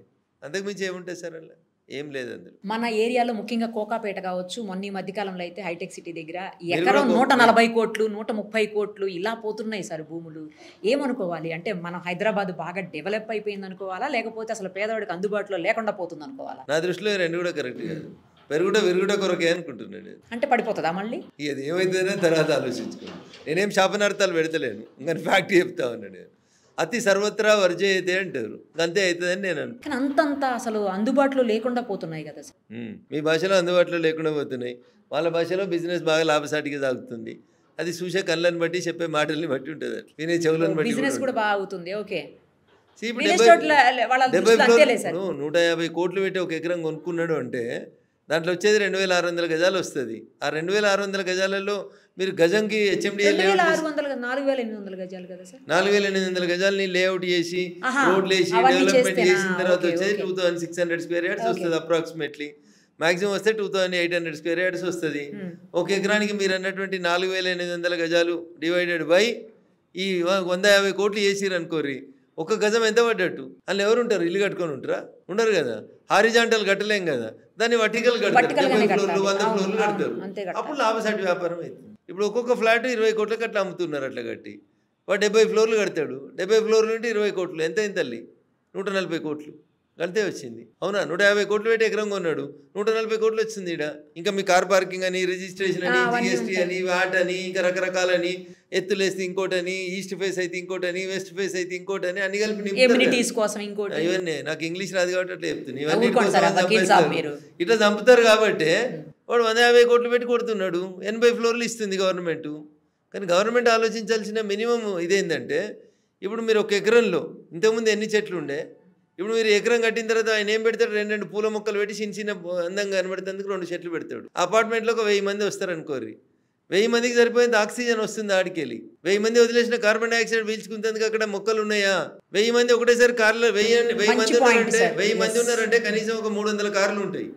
అంతకుమించి ఏముంటుంది సార్? అలా ఏం లేదు. అందులో మన ఏరియాలో ముఖ్యంగా కోకాపేట కావచ్చు, మొన్న ఈ మధ్యకాలంలో అయితే హైటెక్ సిటీ దగ్గర ఎకరం 140 కోట్లు 130 కోట్లు ఇలా పోతున్నాయి సార్ భూములు. ఏమనుకోవాలి? అంటే మనం హైదరాబాద్ బాగా డెవలప్ అయిపోయింది అనుకోవాలా, లేకపోతే అసలు పేదవాడికి అందుబాటులో లేకుండా పోతుంది అనుకోవాలా? నా దృష్టిలో 2 కూడా కరెక్ట్ కాదు. విరుగుట కొరకే అనుకుంటున్నాడు. అంటే పడిపోతుందా మళ్ళీ? అది ఏమైందనే తర్వాత ఆలోచించుకోండి. నేనేం శాపనార్థాలు పెడతలేను, ఇంకా ఫ్యాక్ట్ చెప్తా ఉన్నాడు. అతి సర్వత్రా వర్జయతే అంటారు, అంతే అవుతుందని నేను అనుకుంటున్నాను. కానీ అంతంత అసలు అందుబాటులో లేకుండా పోతున్నాయి కదా సార్. మీ భాషలో అందుబాటులో లేకుండా పోతున్నాయి, వాళ్ళ భాషలో బిజినెస్ బాగా లాభసాటిగా సాగుతుంది. అది చూసే కళ్ళని బట్టి చెప్పే మాటల్ని బట్టి ఉంటుంది, వినే చెవులను బట్టి బిజినెస్ కూడా బాగా అవుతుంది. ఓకే. 150 కోట్లు పెట్టి ఒక ఎకరం కొనుక్కున్నాడు అంటే దాంట్లో వచ్చేది 2600 గజాలు వస్తుంది. ఆ 2600 గజాలలో మీరు గజంకి HMDA 4800 గజాలు కదా సార్. 4800 గజాలని లేఅవుట్ చేసి రోడ్లు వేసి డెవలప్మెంట్ చేసిన తర్వాత వచ్చేది 2600 స్క్వేర్ యార్డ్స్ వస్తుంది అప్రాక్సిమేట్లీ. మాక్సిమం వస్తే 2800 స్క్వేర్ యార్డ్స్ వస్తుంది. ఒక ఎకరానికి మీరు అన్నటువంటి 4800 గజాలు డివైడెడ్ బై ఈ 150 కోట్లు వేసిరు అనుకోరి, ఒక గజం ఎంత పడ్డట్టు? అందులో ఎవరు ఉంటారు? ఇల్లు కట్టుకొని ఉంటారా? ఉండరు కదా. హారిజాంటల్ కట్టలేం కదా, దాన్ని వర్టికల్ కడతారు, 70 ఫ్లోర్లు 100 ఫ్లోర్లు కడతారు. అప్పుడు లాభసాటి వ్యాపారం అవుతుంది. ఇప్పుడు ఒక్కొక్క ఫ్లాట్ 20 కోట్లకి అట్లా అమ్ముతున్నారు. అట్లా కట్టి వాడు 70 ఫ్లోర్లు కడతాడు. 70 ఫ్లోర్లు అంటే 20 కోట్లు ఎంత అయింది తల్లి? 140 కోట్లు అంతే వచ్చింది. అవునా? 150 కోట్లు పెట్టి ఎకరం కొన్నాడు, 140 కోట్లు వచ్చింది. ఇక్కడ ఇంకా మీ కార్ పార్కింగ్ అని, రిజిస్ట్రేషన్ అని, GST అని, వాట్ అని, ఇంకా రకరకాలని, ఎత్తులేస్తే ఇంకోటని, ఈస్ట్ ఫేస్ అయితే ఇంకోటని, వెస్ట్ ఫేస్ అయితే ఇంకోటని, అన్ని కలిపి ఇవన్నీ నాకు ఇంగ్లీష్ రాదు కాబట్టి అట్లా చెప్తున్నాను. ఇవన్నీ ఇట్లా చంపుతారు కాబట్టి వాడు 150 కోట్లు పెట్టి కొడుతున్నాడు. 80 ఫ్లోర్లు ఇస్తుంది గవర్నమెంట్. కానీ గవర్నమెంట్ ఆలోచించాల్సిన మినిమం ఇదేంటంటే, ఇప్పుడు మీరు ఒక ఎకరంలో ఇంతకుముందు ఎన్ని చెట్లు ఉండే, ఇప్పుడు మీరు ఎకరం కట్టిన తర్వాత ఆయన ఏం పెడతాడు? 2 పూల మొక్కలు పెట్టి చిన్న చిన్న అందంగా కనబడేందుకు 2 చెట్లు పెడతాడు. అపార్ట్మెంట్లో ఒక 1000 మంది వస్తారు అనుకోర్రి. 1000 మందికి సరిపోయింది ఆక్సిజన్ వస్తుంది ఆడికెళ్ళి. 1000 మంది వదిలేసిన కార్బన్ డైఆక్సైడ్ పీల్చుకుంటుంది. అక్కడ మొక్కలు ఉన్నాయా? 1000 మంది ఒకటేసారి కార్లు 1000 మంది ఉన్నారంటే కనీసం ఒక 300 కార్లు ఉంటాయి.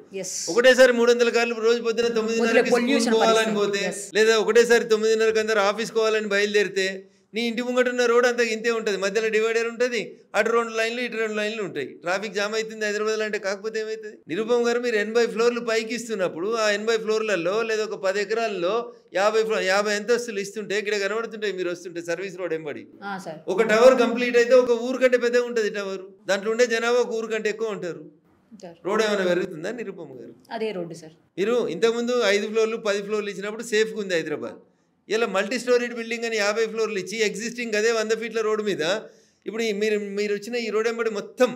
ఒకటేసారి 300 కార్లు రోజు పొద్దున 9:30కి పోవాలని పోతే, లేదా ఒకటేసారి 9:30కి అందరు ఆఫీస్ పోవాలని బయలుదేరితే నీ ఇంటి ముంగట ఉన్న రోడ్ అంతా ఇంతే ఉంటుంది. మధ్యలో డివైడర్ ఉంటుంది, అటు 2 లైన్లు ఇటు 2 లైన్లు ఉంటాయి. ట్రాఫిక్ జామ్ అవుతుంది హైదరాబాద్లో అంటే. కాకపోతే ఏమవుతుంది? నిరుపమ్ గారు, మీరు 80 ఫ్లోర్లు పైకి ఇస్తున్నప్పుడు ఆ 80 ఫ్లోర్లలో లేదా ఒక 10 ఎకరాల్లో 50 అంతస్తులు ఇస్తుంటే ఇక్కడ కనబడుతుంటాయి మీరు వస్తుంటే సర్వీస్ రోడ్ ఎంబడి. ఒక టవర్ కంప్లీట్ అయితే ఒక ఊరు కంటే పెద్దగా ఉంటుంది టవర్. దాంట్లో ఉండే జనాభా ఒక ఊరు కంటే ఎక్కువ ఉంటారు. రోడ్ ఏమైనా పెరుగుతుందా నిరుపమ్ గారు? అదే రోడ్డు సార్. మీరు ఇంతకుముందు 5 ఫ్లోర్లు 10 ఫ్లోర్లు ఇచ్చినప్పుడు సేఫ్గా ఉంది హైదరాబాద్. ఇలా మల్టీ స్టోరీడ్ బిల్డింగ్ అని 50 ఫ్లోర్లు ఇచ్చి ఎగ్జిస్టింగ్ అదే 100 ఫీట్ల రోడ్డు మీద ఇప్పుడు మీరు వచ్చిన ఈ రోడ్ ఎంబడి మొత్తం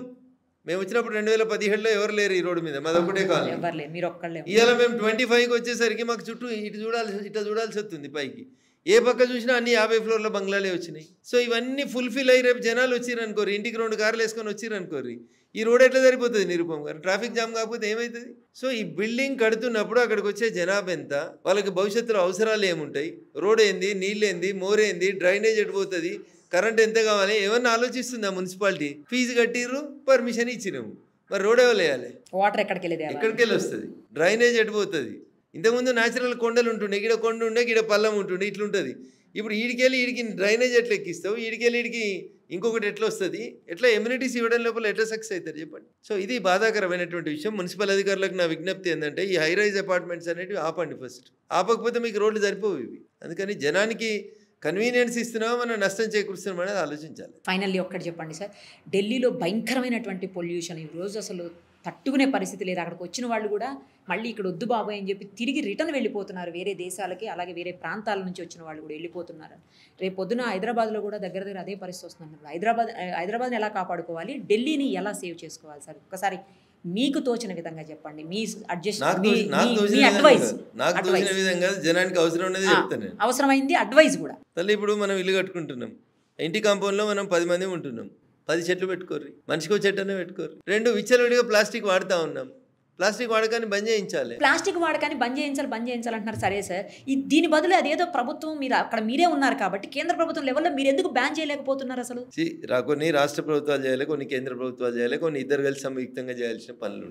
మేము వచ్చినప్పుడు 2017లో ఎవరు లేరు ఈ రోడ్డు మీద, మాది ఒకటే కాలనీ. ఇవాళ మేము 25కి వచ్చేసరికి మాకు చుట్టూ ఇట్లా చూడాల్సి వస్తుంది పైకి. ఏ పక్క చూసినా అన్ని 50 ఫ్లోర్ల బంగ్లాలే వచ్చినాయి. సో ఇవన్నీ ఫుల్ఫిల్ అయ్యి రేపు జనాలు వచ్చిరనుకోరు, ఇంటికి 2 కార్లు వేసుకొని వచ్చిరనుకోరు, ఈ రోడ్ ఎట్లా సరిపోతుంది నిరుపమ్ గారు? ట్రాఫిక్ జామ్ కాకపోతే ఏమవుతుంది? సో ఈ బిల్డింగ్ కడుతున్నప్పుడు అక్కడికి వచ్చే జనాభా ఎంత, వాళ్ళకి భవిష్యత్తులో అవసరాలు ఏముంటాయి, రోడ్ ఏంది, నీళ్ళేంది, మోరేంది, డ్రైనేజ్ ఎడిపోతుంది, కరెంట్ ఎంత కావాలి, ఏమన్నా ఆలోచిస్తుందా మున్సిపాలిటీ? ఫీజు కట్టిర్రు, పర్మిషన్ ఇచ్చినాము, మరి రోడ్ ఎవరు వేయాలి? వాటర్ ఎక్కడికి వస్తుంది, డ్రైనేజ్ ఎడిపోతుంది. ఇంతకుముందు న్యాచురల్ కొండలు ఉంటుండే, ఇక్కడ కొండ ఉండే, ఇక్కడ పల్లం ఉంటుండే, ఇట్లుంటుంది. ఇప్పుడు ఈడికి డ్రైనేజ్ ఎట్లా ఎక్కిస్తావు, ఈడికి ఇంకొకటి ఎట్లా వస్తుంది, ఎట్లా ఎమ్యూనిటీస్ ఇవ్వడం లోపల ఎట్లా సక్సెస్ అవుతారు చెప్పండి. సో ఇది బాధాకరమైనటువంటి విషయం. మున్సిపల్ అధికారులకు నా విజ్ఞప్తి ఏంటంటే ఈ హై రైజ్ అపార్ట్మెంట్స్ అనేవి ఆపండి ఫస్ట్. ఆపకపోతే మీకు రోడ్లు సరిపోవు ఇవి. అందుకని జనానికి కన్వీనియన్స్ ఇస్తున్నామో మనం నష్టం చేకూరుస్తున్నాం అనేది ఆలోచించాలి. ఫైనల్లీ ఒక్కటి చెప్పండి సార్, ఢిల్లీలో భయంకరమైనటువంటి పొల్యూషన్ ఈరోజు అసలు తట్టుకునే పరిస్థితి లేదు. అక్కడికి వచ్చిన వాళ్ళు కూడా మళ్ళీ ఇక్కడ వద్దు బాబాయ్ అని చెప్పి తిరిగి రిటర్న్ వెళ్ళిపోతున్నారు వేరే దేశాలకి, అలాగే వేరే ప్రాంతాల నుంచి వచ్చిన వాళ్ళు కూడా వెళ్ళిపోతున్నారు. రేపు పొద్దున హైదరాబాద్లో కూడా దగ్గర అదే పరిస్థితి వస్తుంది. హైదరాబాద్ని ఎలా కాపాడుకోవాలి, ఢిల్లీని ఎలా సేవ్ చేసుకోవాలి సార్? ఒక్కసారి మీకు తోచిన విధంగా చెప్పండి. మీ అవసరమైంది అడ్వైస్ కూడా. తల్లి ఇప్పుడు మనం ఇల్లు కట్టుకుంటున్నాం, ఇంటి కాంపౌండ్లో మనం 10 మంది ఉంటున్నాం, 10 చెట్లు పెట్టుకోర్రి, మనిషికో చెట్టు అనే పెట్టుకోర్రి. 2 విచ్చలవిడిగా ప్లాస్టిక్ వాడుతూ ఉన్నాం, ప్లాస్టిక్ వాడకాన్ని బంద్ చేయించాలి. ప్లాస్టిక్ వాడకాన్ని బంద్ చేయించాలి అంటున్నారు. సరే సార్, దీని బదులు అదేదో ప్రభుత్వం మీరు అక్కడ మీరే ఉన్నారు కాబట్టి కేంద్ర ప్రభుత్వం లెవెల్లో మీరు ఎందుకు బ్యాన్ చేయలేకపోతున్నారు అసలు? కొన్ని రాష్ట్ర ప్రభుత్వాలు చేయాలి, కొన్ని కేంద్ర ప్రభుత్వాలు చేయాలి, కొన్ని ఇద్దరు కలిసి సంయుక్తంగా చేయాల్సిన పనులు.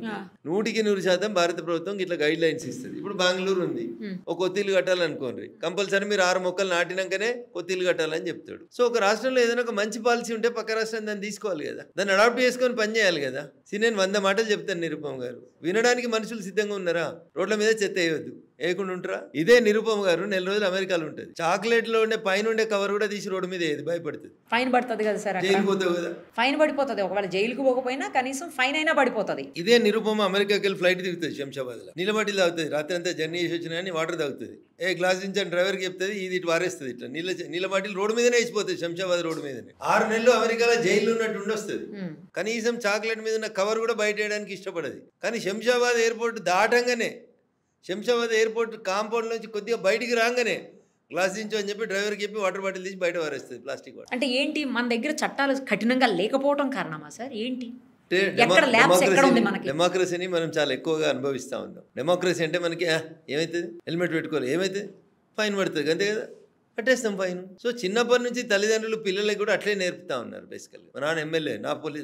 100% భారత ప్రభుత్వం ఇట్లా గైడ్ లైన్స్ ఇస్తుంది. ఇప్పుడు బెంగళూరు ఉంది, ఒక కొత్తిల్లు కట్టాలనుకోండి, కంపల్సరీ మీరు 6 మొక్కలు నాటినాకనే కొత్తిల్లు కట్టాలని చెప్తాడు. సో ఒక రాష్ట్రంలో ఏదైనా ఒక మంచి పాలసీ ఉంటే పక్క రాష్ట్రం దాన్ని తీసుకోవాలి కదా, దాన్ని అడాప్ట్ చేసుకొని పని చేయాలి కదా. నేను 100 మాటలు చెప్తాను నిరుపమ్ గారు, వినడానికి మనుషులు సిద్ధంగా ఉన్నారా? రోడ్ల మీద చెత్త వేయవద్దు, వేయకుండా ఉంటారా? ఇదే నిరుపమ్ గారు 4 రోజులు అమెరికాలో ఉంటుంది, చాక్లెట్ లో ఉండే పైన ఉండే కవర్ కూడా తీసి రోడ్డు మీద వేయదు, భయపడుతుంది. ఫైన్ పడుతుంది కదా సార్, జైలుకి పోతావు కదా. ఫైన్ పడిపోతుంది, ఒకవేళ జైలుకు పోకపోయినా కనీసం ఫైన్ అయినా పడిపోతుంది. ఇదే నిరుపమ అమెరికాకి వెళ్ళి ఫ్లైట్ దిగుతుంది, శంషాబాద్ లో నిలబడి తాగుతుంది, రాత్రి అంతా జర్నీ చేసి వచ్చినా వాటర్ తాగుతుంది, గ్లాస్ నుంచి డ్రైవర్కి చెప్తుంది, ఇది ఇటు వారేస్తుంది, ఇట్లా నీళ్ళ బాటిల్ రోడ్డు మీదనే వేసిపోతుంది, శంషాబాద్ రోడ్డు మీదనే. 6 నెలలు అమెరికాలో జైలు ఉన్నట్టు ఉండొస్తుంది. కనీసం చాక్లెట్ మీద ఉన్న కవర్ కూడా బయట వేయడానికి ఇష్టపడదు. కానీ శంషాబాద్ ఎయిర్పోర్ట్ దాటంగానే, శంషాబాద్ ఎయిర్పోర్ట్ కాంపౌండ్ నుంచి కొద్దిగా బయటికి రాగానే గ్లాస్ దించు అని చెప్పి డ్రైవర్కి చెప్పి వాటర్ బాటిల్ తీసి బయట వారేస్తుంది, ప్లాస్టిక్ వాటర్. అంటే ఏంటి, మన దగ్గర చట్టాలు కఠినంగా లేకపోవడం కారణమా సార్? ఏంటి డెమోక్రసీని మనం చాలా ఎక్కువగా అనుభవిస్తూ ఉన్నాం. డెమోక్రసీ అంటే మనకి ఏమవుతుంది, హెల్మెట్ పెట్టుకోవాలి, ఏమవుతుంది, ఫైన్ పడుతుంది, అంతే కదా, కట్టేస్తాం ఫైన్. సో చిన్నప్పటి నుంచి తల్లిదండ్రులు పిల్లలకి కూడా అట్లే నేర్పుతా ఉన్నారు. బేసికల్లీ మా నాన్న ఎమ్మెల్యే,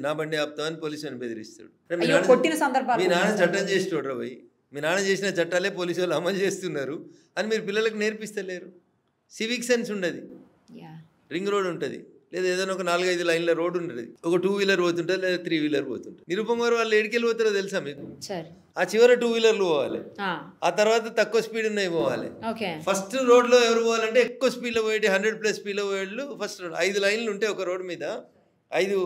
నా బండి ఆపుతామని పోలీసుని బెదిరిస్తాడు. మీ నాన్న చట్టం చేసి చూడరా పోయి, మీ నాన్న చేసిన చట్టాలే పోలీసు వాళ్ళు అమలు చేస్తున్నారు అని మీరు పిల్లలకు నేర్పిస్తలేరు. సివిక్ సెన్స్ ఉండదు. రింగ్ రోడ్ ఉంటుంది, లేదా ఏదైనా ఒక 4-5 లైన్ల రోడ్డు ఉంటుంది, ఒక 2 వీలర్ పోతుంటుంది, లేదా 3 వీలర్ పోతుంటుంది. నిరుపమ్ గారు వాళ్ళు ఎడికెళ్ళి పోతారో తెలుసా మీకు? ఆ చివర 2 వీలర్లు పోవాలి, ఆ తర్వాత తక్కువ స్పీడ్ ఉన్నాయి పోవాలి. ఫస్ట్ రోడ్లో ఎవరు పోవాలంటే ఎక్కువ స్పీడ్లో పోయేటి 100+ స్పీడ్లో పోయేళ్ళు ఫస్ట్ రోడ్. 5 లైన్లు ఉంటాయి ఒక రోడ్డు మీద, 5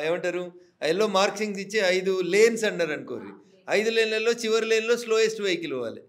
ఏమంటారు ఎల్లో మార్కింగ్స్ ఇచ్చి 5 లేన్స్ అన్నారు అనుకోరు. 5 లేన్లలో చివరి లేన్లో స్లోయెస్ట్ వెహికల్ పోవాలి,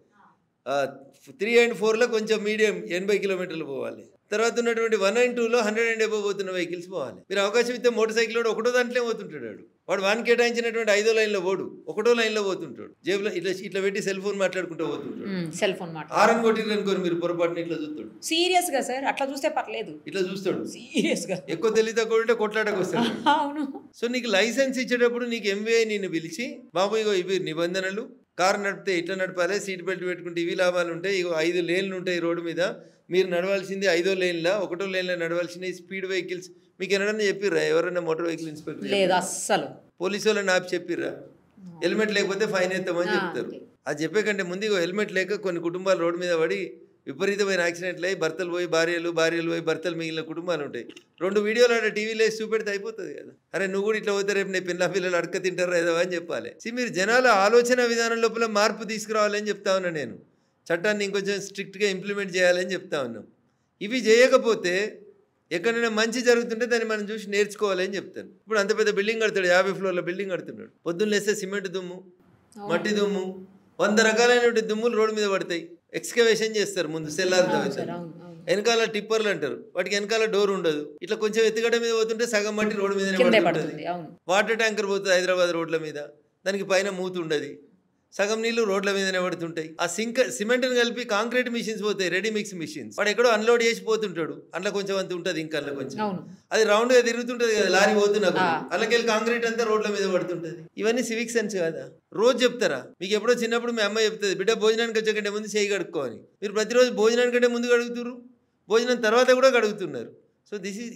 3 and 4లో కొంచెం మీడియం 80 కిలోమీటర్లు పోవాలి. తర్వాత ఉన్నటువంటి 1 and 2లో 100 and above పోతున్న వెహికల్స్ పోవాలి. మీరు అవకాశం ఇస్తే మోటార్ సైకిల్ వాడు ఒకటో దాంట్లో పోతుంటాడు, వాడు 1 కేటాయించినటువంటి 5వ లైన్లో పోడు, ఒకటో లైన్లో పోతుంటాడు, జేబులో ఇట్లా పెట్టి సెల్ ఫోన్ మాట్లాడుకుంటూ పోతుంటాడు. సెల్ ఫోన్ ఆరన్ కొట్టిరు అనుకోరు మీరు, పొరపాటున ఇట్లా చూస్తాడు. సీరియస్ గా సార్, అట్లా చూస్తే పర్లేదు, ఇట్లా చూస్తాడు సీరియస్ గా. ఎక్కువ తెలియదు కూడా కొట్లాటకు వస్తాడు. అవును. సో నీకు లైసెన్స్ ఇచ్చేటప్పుడు నీకు ఎంవీఐ నిన్ను పిలిచి, బాబు ఇగో ఇవి నిబంధనలు, కారు నడిపితే ఇట్లా నడపాలి, సీట్ బెల్ట్ పెట్టుకుంటే ఇవి లాభాలు ఉంటాయి, ఇగో 5 లేన్లు ఉంటాయి రోడ్డు మీద, మీరు నడవాల్సింది 5వ లేన్లా 1వ లేన్లో నడవాల్సిన స్పీడ్ వెహికల్స్ మీకు ఎన్నడన్నా చెప్పిర్రా? ఎవరైనా మోటార్ వెహికల్ ఇన్స్పెక్టర్ లేదు అస్సలు. పోలీసు వాళ్ళని ఆపి చెప్పిర్రా? హెల్మెట్ లేకపోతే ఫైన్ వేస్తామని చెప్తారు. అది చెప్పే కంటే ముందు హెల్మెట్ లేక కొన్ని కుటుంబాలు రోడ్డు మీద పడి విపరీతమైన యాక్సిడెంట్లు అయ్యి భర్తలు పోయి భార్యలు పోయి భర్తలు మిగిలిన కుటుంబాలు ఉంటాయి. 2 వీడియోలు ఆడ టీవీలో వేసి చూపెడితే అయిపోతుంది కదా. అరే నువ్వు కూడా ఇట్లా పోతే రేపు నీ పిల్లలు అడక తింటారా ఏదో అని చెప్పాలి. మీరు జనాల ఆలోచన విధానం లోపల మార్పు తీసుకురావాలని చెప్తా ఉన్నా నేను. చట్టాన్ని ఇంకొంచెం స్ట్రిక్ట్గా ఇంప్లిమెంట్ చేయాలని చెప్తా ఉన్నాం. ఇవి చేయకపోతే ఎక్కడైనా మంచి జరుగుతుంటే దాన్ని మనం చూసి నేర్చుకోవాలని చెప్తాను. ఇప్పుడు అంత పెద్ద బిల్డింగ్ కడతాడు, 50 ఫ్లోర్ల బిల్డింగ్ కడుతున్నాడు. పొద్దున్న లేస్తే సిమెంట్ దుమ్ము, మట్టి దుమ్ము, 100 రకాలైనటువంటి దుమ్ములు రోడ్డు మీద పడతాయి. ఎక్స్కవేషన్ చేస్తారు ముందు, సెల్లార్ తవ్వుతారు, వెనకాల టిప్పర్లు అంటారు, వాటికి వెనకాల డోర్ ఉండదు. ఇట్లా కొంచెం ఎత్తుగడ్డ మీద పోతుంటే సగం మట్టి రోడ్డు మీద పడుతుంది. వాటర్ ట్యాంకర్ పోతుంది హైదరాబాద్ రోడ్ల మీద, దానికి పైన మూతి ఉండదు, సగం నీళ్లు రోడ్ల మీదనే పడుతుంటాయి. ఆ సిమెంట్ని కలిపి కాంక్రీట్ మిషన్స్ పోతాయి, రెడీ మిక్స్ మిషన్స్. వాడు ఎక్కడో అన్లోడ్ చేసి పోతుంటాడు, అందులో కొంచెం అంత ఉంటుంది, ఇంకా కొంచెం అది రౌండ్ గా తిరుగుతుంటది కదా, లారీ పోతున్నప్పుడు అందులోకెళ్ళి కాంక్రీట్ అంతా రోడ్ల మీద పడుతుంటది. ఇవన్నీ సివిక్ సెన్స్ కదా. రోజు చెప్తారా మీకు? ఎప్పుడో చిన్నప్పుడు మీ అమ్మ చెప్తుంది, బిడ్డ భోజనానికి వచ్చే కంటే ముందు చేయి కడుక్కోని. మీరు ప్రతిరోజు భోజనానికంటే ముందు కడుగుతారు, భోజనం తర్వాత కూడా కడుగుతున్నారు. సో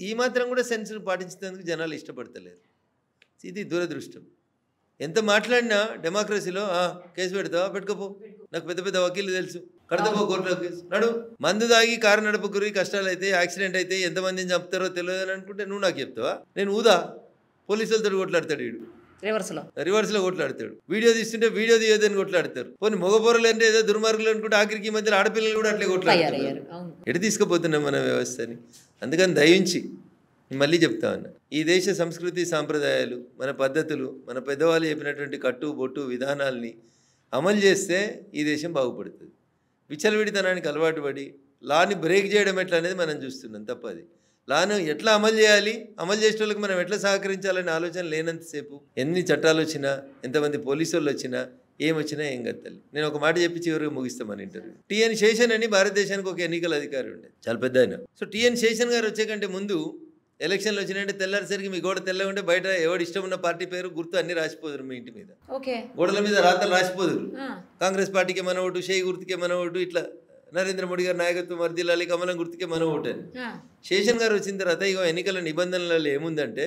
ఈ మాత్రం కూడా సెన్స్ పాటించేందుకు జనాలు ఇష్టపడతలేరు. ఇది దురదృష్టం. ఎంత మాట్లాడినా డెమోక్రసీలో కేసు పెడతావా, పెట్టుకోపో, నాకు పెద్ద పెద్ద వకీలు తెలుసు, కడతాపో కోర్టులో కేసు, నడు. మందు దాగి కారు నడుపుకురి, కష్టాలు అయితే యాక్సిడెంట్ అయితే ఎంతమందిని చంపుతారో తెలియదు అని అనుకుంటే నువ్వు నాకు చెప్తావా? నేను ఊదా పోలీసులతో కొట్లాడతాడు, వీడు రివర్స్ లో కొట్లాడతాడు. వీడియో తీస్తుంటే వీడియో తీయదని కొట్లాడతారు. కొన్ని మగపోరలు అంటే ఏదో దుర్మార్గులు అనుకుంటే ఆఖరికి ఈ మధ్యలో ఆడపిల్లలు కూడా అట్లే కొట్లాడతారు. ఎటు తీసుకుపోతున్నాం మన వ్యవస్థని? అందుకని దయించి మళ్ళీ చెప్తా ఉన్నా, ఈ దేశ సంస్కృతి సాంప్రదాయాలు, మన పద్ధతులు, మన పెద్దవాళ్ళు చెప్పినటువంటి కట్టు బొట్టు విధానాల్ని అమలు చేస్తే ఈ దేశం బాగుపడుతుంది. విచ్చలవిడితనానికి అలవాటు పడి లాని బ్రేక్ చేయడం ఎట్లా అనేది మనం చూస్తున్నాం. తప్పది. లాను ఎట్లా అమలు చేయాలి, అమలు చేసే వాళ్ళకి మనం ఎట్లా సహకరించాలనే ఆలోచన లేనంతసేపు ఎన్ని చట్టాలు వచ్చినా, ఎంతమంది పోలీసు వాళ్ళు వచ్చినా, ఏమొచ్చినా ఏం గత్తలి. నేను ఒక మాట చెప్పి చివరికి ముగిస్తాం మన ఇంటర్వ్యూ. టిఎన్ శేషన్ అని భారతదేశానికి ఒక ఎన్నికల అధికారి ఉండేది, చాలా పెద్ద ఆయన. సో టిఎన్ శేషన్ గారు వచ్చే కంటే ముందు ఎలక్షన్లు వచ్చినాయంటే తెల్లారిసరికి మీ గోడ తెల్లగా ఉంటే బయట ఎవడు ఇష్టం ఉన్న పార్టీ పేరు గుర్తు అన్ని రాసిపోదురు మీ ఇంటి మీద, గోడల మీద రాతలు రాసిపోదురు. కాంగ్రెస్ పార్టీకి మన ఓటు, షేయి గుర్తుకే మన ఓటు, ఇట్లా నరేంద్ర మోడీ గారి నాయకత్వం వర్ధిల్లాలి, కమలం గుర్తుకే మన ఓటు అని. శేషన్ గారు వచ్చిన తర్వాత ఇక ఎన్నికల నిబంధనలలో ఏముందంటే,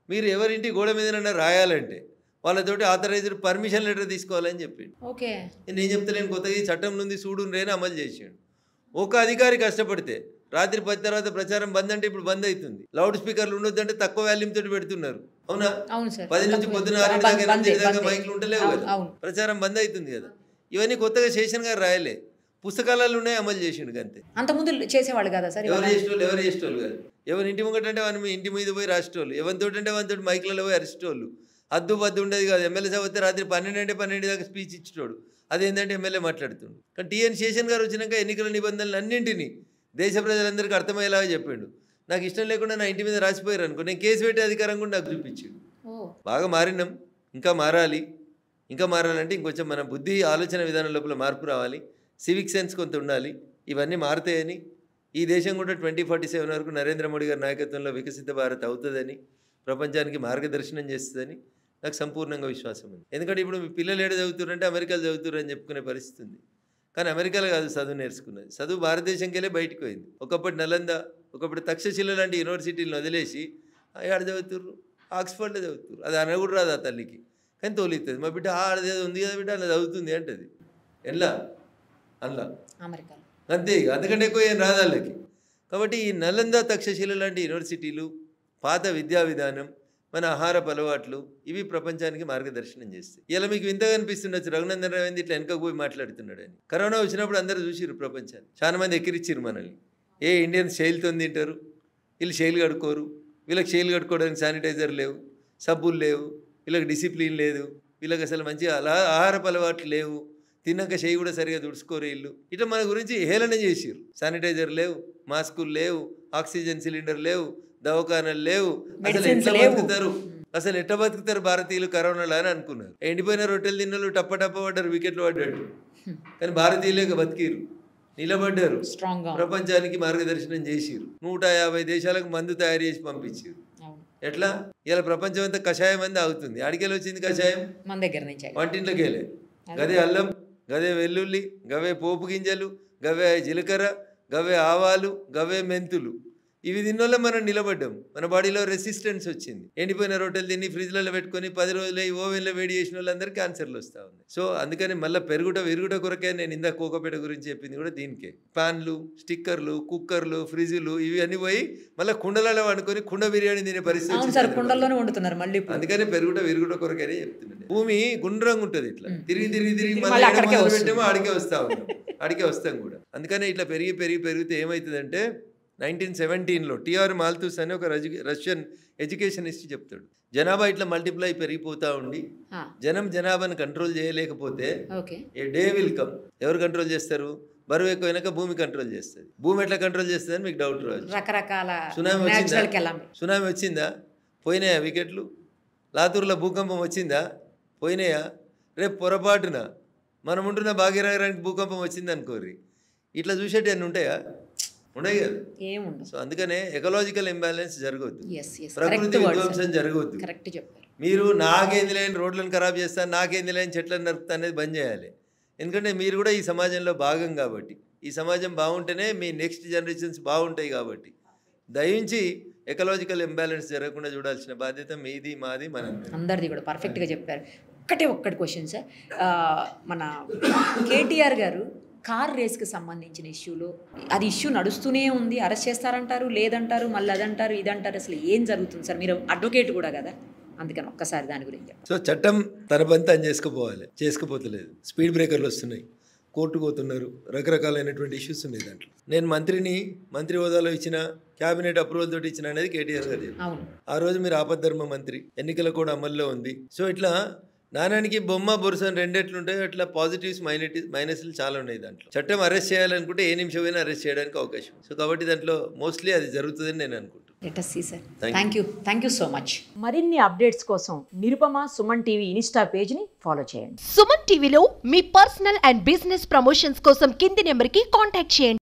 మీరు ఎవరింటి గోడ మీదనన్నా రాయాలంటే వాళ్ళతోటి ఆథరైజ్డ్ పర్మిషన్ లెటర్ తీసుకోవాలని చెప్పిండు. నేను చెప్తలేను కొత్తగా, ఈ చట్టం నుండి చూడు రేనా అమలు చేసిండు. ఒక అధికారి కష్టపడితే రాత్రి 10 తర్వాత ప్రచారం బంద్ అంటే ఇప్పుడు బంద్ అవుతుంది. లౌడ్ స్పీకర్లు ఉండొద్దంటే తక్కువ వాల్యూమ్ తోటి పెడుతున్నారు. అవునా? 10 నుంచి పొద్దున 6 దాకా 8 దాకా మైకులు ఉంటలేవు కదా, ప్రచారం బంద్ అవుతుంది కదా. ఇవన్నీ కొత్తగా శేషన్ గారు రాయలే, పుస్తకాలలో ఉన్నాయి, అమలు చేసిండు అంతే. అంతకుముందు చేసేవాళ్ళు కదా సార్, ఎవరు చేసేటోళ్ళు కాదు. ఎవరి ఇంటి ముంగటంటే వాని ఇంటి మీద పోయి రాసేటోళ్ళు, ఎవరితోటి అంటే వానితోటి మైకులలో పోయి అరిచేటోళ్ళు. అద్దు బద్దు ఉండేది కాదు. ఎమ్మెల్యే సభ వస్తే రాత్రి 12 అంటే 12 దాకా స్పీచ్ ఇచ్చేటోడు. అదేంటంటే ఎమ్మెల్యే మాట్లాడుతుండు. కానీ టిఎన్ శేషన్ గారు వచ్చినాక ఎన్నికల నిబంధనలు అన్నింటినీ దేశ ప్రజలందరికీ అర్థమయ్యేలాగా చెప్పిండు. నాకు ఇష్టం లేకుండా నా ఇంటి మీద రాసిపోయారు అనుకో, నేను కేసు పెట్టే అధికారం కూడా నాకు చూపించిండు. బాగా మారినాం, ఇంకా మారాలంటే ఇంకొంచెం మన బుద్ధి ఆలోచన విధానం లోపల మార్పు రావాలి, సివిక్ సెన్స్ కొంత ఉండాలి. ఇవన్నీ మారుతాయని, ఈ దేశం కూడా 2047 వరకు నరేంద్ర మోడీ గారి నాయకత్వంలో వికసిత భారత్ అవుతుందని, ప్రపంచానికి మార్గదర్శనం చేస్తుందని నాకు సంపూర్ణంగా విశ్వాసం ఉంది. ఎందుకంటే ఇప్పుడు మీ పిల్లలు ఏడ చదువుతారంటే అమెరికాలో చదువుతారు అని చెప్పుకునే పరిస్థితి ఉంది. కానీ అమెరికాలో కాదు చదువు నేర్చుకున్నది, చదువు భారతదేశంకెళ్ళే బయటకు పోయింది. ఒకప్పుడు నలంద, ఒకప్పుడు తక్షశిల లాంటి యూనివర్సిటీలను వదిలేసి ఆడ చదువుతుర్రు, ఆక్స్ఫర్డ్లో చదువుతుర్రు. అది అనకూడదు రాదు ఆ తల్లికి, కానీ తోలిస్తుంది. మా బిడ్డ ఆడదేదో ఉంది కదా బిడ్డ అలా చదువుతుంది అంటది. ఎలా అందులో అమెరికాలో అంతే, అందుకంటే ఎక్కువ ఏం రాదు వాళ్ళకి. కాబట్టి ఈ నలంద, తక్షశిల లాంటి యూనివర్సిటీలు, పాత విద్యా విధానం, మన ఆహారపు అలవాట్లు, ఇవి ప్రపంచానికి మార్గదర్శనం చేస్తాయి. ఇలా మీకు వింతగా అనిపిస్తుండొచ్చు, రఘునందన్ రావు ఏంది ఇట్లా వెనకకు పోయి మాట్లాడుతున్నాడు అని. కరోనా వచ్చినప్పుడు అందరూ చూసిరు ప్రపంచాన్ని, చాలా మంది ఎక్కిరిచ్చిరు మనల్ని. ఇండియన్స్ శైలితో తింటారు, వీళ్ళు శైలి కడుక్కోరు, వీళ్ళకి శైలి కట్టుకోవడానికి శానిటైజర్ లేవు, సబ్బులు లేవు, వీళ్ళకి డిసిప్లిన్ లేదు, వీళ్ళకి అసలు మంచిగా ఆహారపు అలవాట్లు లేవు, తిన్నాక చేయి కూడా సరిగా తుడుచుకోరు వీళ్ళు. ఇట్లా మన గురించి హేళన చేసిరు. శానిటైజర్ లేవు, మాస్కులు లేవు, ఆక్సిజన్ సిలిండర్ లేవు, దవాఖానాలు లేవు, అసలు ఎట్లా బతుకుతారు భారతీయులు కరోనాలో అని అనుకున్నారు. ఎండిపోయిన రొట్టెలు తిన్నలు టప్ప పడ్డారు, వికెట్లు పడ్డాడు. కానీ భారతీయులే బతికిరు, నిలబడ్డారు, ప్రపంచానికి మార్గదర్శనం చేసిరు. 150 దేశాలకు మందు తయారు చేసి పంపించారు. ఎట్లా ఇలా ప్రపంచం అంతా కషాయం అంతా అవుతుంది. అడికెళ్ళి వచ్చింది కషాయం మన దగ్గర నుంచి, వంటింట్లోకి వెళ్ళే. గదే అల్లం, గదే వెల్లుల్లి, గవే పోపు గింజలు, గవే జీలకర్ర, గవే ఆవాలు, గవే మెంతులు. ఇవి తిన్నోళ్ళే మనం నిలబడ్డాం. మన బాడీలో రెసిస్టెన్స్ వచ్చింది. ఎండిపోయిన రొట్టెలు తిని ఫ్రిడ్జ్లలో పెట్టుకొని 10 రోజులు ఈ ఓవెన్లో వేడి చేసిన వాళ్ళందరూ క్యాన్సర్లు వస్తూ ఉన్నాయి. సో అందుకని మళ్ళీ విరుగుట కొరకే నేను ఇందాక కోకపేట గురించి చెప్పింది కూడా దీనికే. ప్యాన్లు, స్టిక్కర్లు, కుక్కర్లు, ఫ్రిడ్జులు ఇవి అన్ని పోయి మళ్ళీ కుండలలో వండుకొని కుండ బిర్యానీ తినే పరిస్థితి కుండల్లోనే వండుతున్నారు మళ్ళీ. అందుకని విరుగుట కొరకనే చెప్తున్నాను. భూమి గుండ్రంగా ఉంటుంది, ఇట్లా తిరిగి మళ్ళీ పెట్టేమో అడిగే వస్తాం కూడా. అందుకని ఇట్లా పెరిగితే ఏమవుతుందంటే 1917లో టిఆర్ మాల్తూస్ అని ఒక రష్యన్ ఎడ్యుకేషనిస్ట్ చెప్తాడు, జనాభా ఇట్లా మల్టిప్లై పెరిగిపోతూ ఉండి జనాభాను కంట్రోల్ చేయలేకపోతే ఏ డే విల్ కమ్. ఎవరు కంట్రోల్ చేస్తారు? బరువు ఎక్కువైనాక భూమి కంట్రోల్ చేస్తుంది. భూమి ఎట్లా కంట్రోల్ చేస్తుంది అని మీకు డౌట్ రావచ్చు. రకరకాల సునామీ వచ్చిందా? పోయినాయా వికెట్లు? లాతూర్లో భూకంపం వచ్చిందా? పోయినాయా? రేపు పొరపాటున మనం ఉంటున్న భాగ్యనగరానికి భూకంపం వచ్చింది అనుకోరి, ఇట్లా చూసేటి అన్నీ ఉంటాయా? ఉండవు కదా. సో అందుకనే ఎకలాజికల్ ఇంబ్యాలెన్స్ జరగవద్దు, ప్రకృతి విధ్వంసం జరగవద్దు. మీరు నాకేంది లేని రోడ్లను ఖరాబ్ చేస్తాను, నాకేంది లేని చెట్లను నరుకుతా అనేది బంద్ చేయాలి. ఎందుకంటే మీరు కూడా ఈ సమాజంలో భాగం కాబట్టి, ఈ సమాజం బాగుంటేనే మీ నెక్స్ట్ జనరేషన్స్ బాగుంటాయి. కాబట్టి దయించి ఎకలాజికల్ ఇంబ్యాలెన్స్ జరగకుండా చూడాల్సిన బాధ్యత మీది, మాది, అందరిది కూడా. పర్ఫెక్ట్గా చెప్పారు. ఒక్కటి క్వశ్చన్ సార్, మన కేటీఆర్ గారు కార్ రేస్కి సంబంధించిన ఇష్యూలో అది ఇష్యూ నడుస్తూనే ఉంది, అరెస్ట్ చేస్తారంటారు, లేదంటారు, మళ్ళీ అదంటారు, ఇదంటారు. అసలు ఏం జరుగుతుంది సార్? మీరు అడ్వకేట్ కూడా కదా, అందుకని ఒక్కసారి దాని గురించి. సో చట్టం తన పని తను చేసుకుపోతలేదు. స్పీడ్ బ్రేకర్లు వస్తున్నాయి, కోర్టుకు పోతున్నారు, రకరకాలైనటువంటి ఇష్యూస్ ఉన్నాయి దాంట్లో. నేను మంత్రి హోదాలో ఇచ్చిన క్యాబినెట్ అప్రూవల్ తోటి ఇచ్చిన అనేది కేటీఆర్ గారు. ఆ రోజు మీరు ఆపద్ధర్మ మంత్రి, ఎన్నికల కూడా అమల్లో ఉంది. సో ఇట్లా నాణానికి బొమ్మ బొరుసని రెండెట్లుంటాయి, అట్లా పాజిటివ్స్ మైనస్లు చాలా ఉన్నాయి దాంట్లో. చట్టం అరెస్ట్ చేయాలనుకుంటే ఏ నిమిషమైనా అరెస్ట్ చేయడానికి అవకాశం. సో కాబట్టి దాంట్లో మోస్ట్లీ అది జరుగుతుందని నేను అనుకుంటున్నాను. Thank you so much. మరిన్ని అప్డేట్స్ కోసం నిరుపమ సుమన్ టీవీ ఇన్స్టా పేజ్ని ఫాలో చేయండి. సుమన్ టీవీలో మీ పర్సనల్ అండ్ బిజినెస్ ప్రమోషన్స్ కోసం కింది నెంబర్కి కాంటాక్ట్ చేయండి.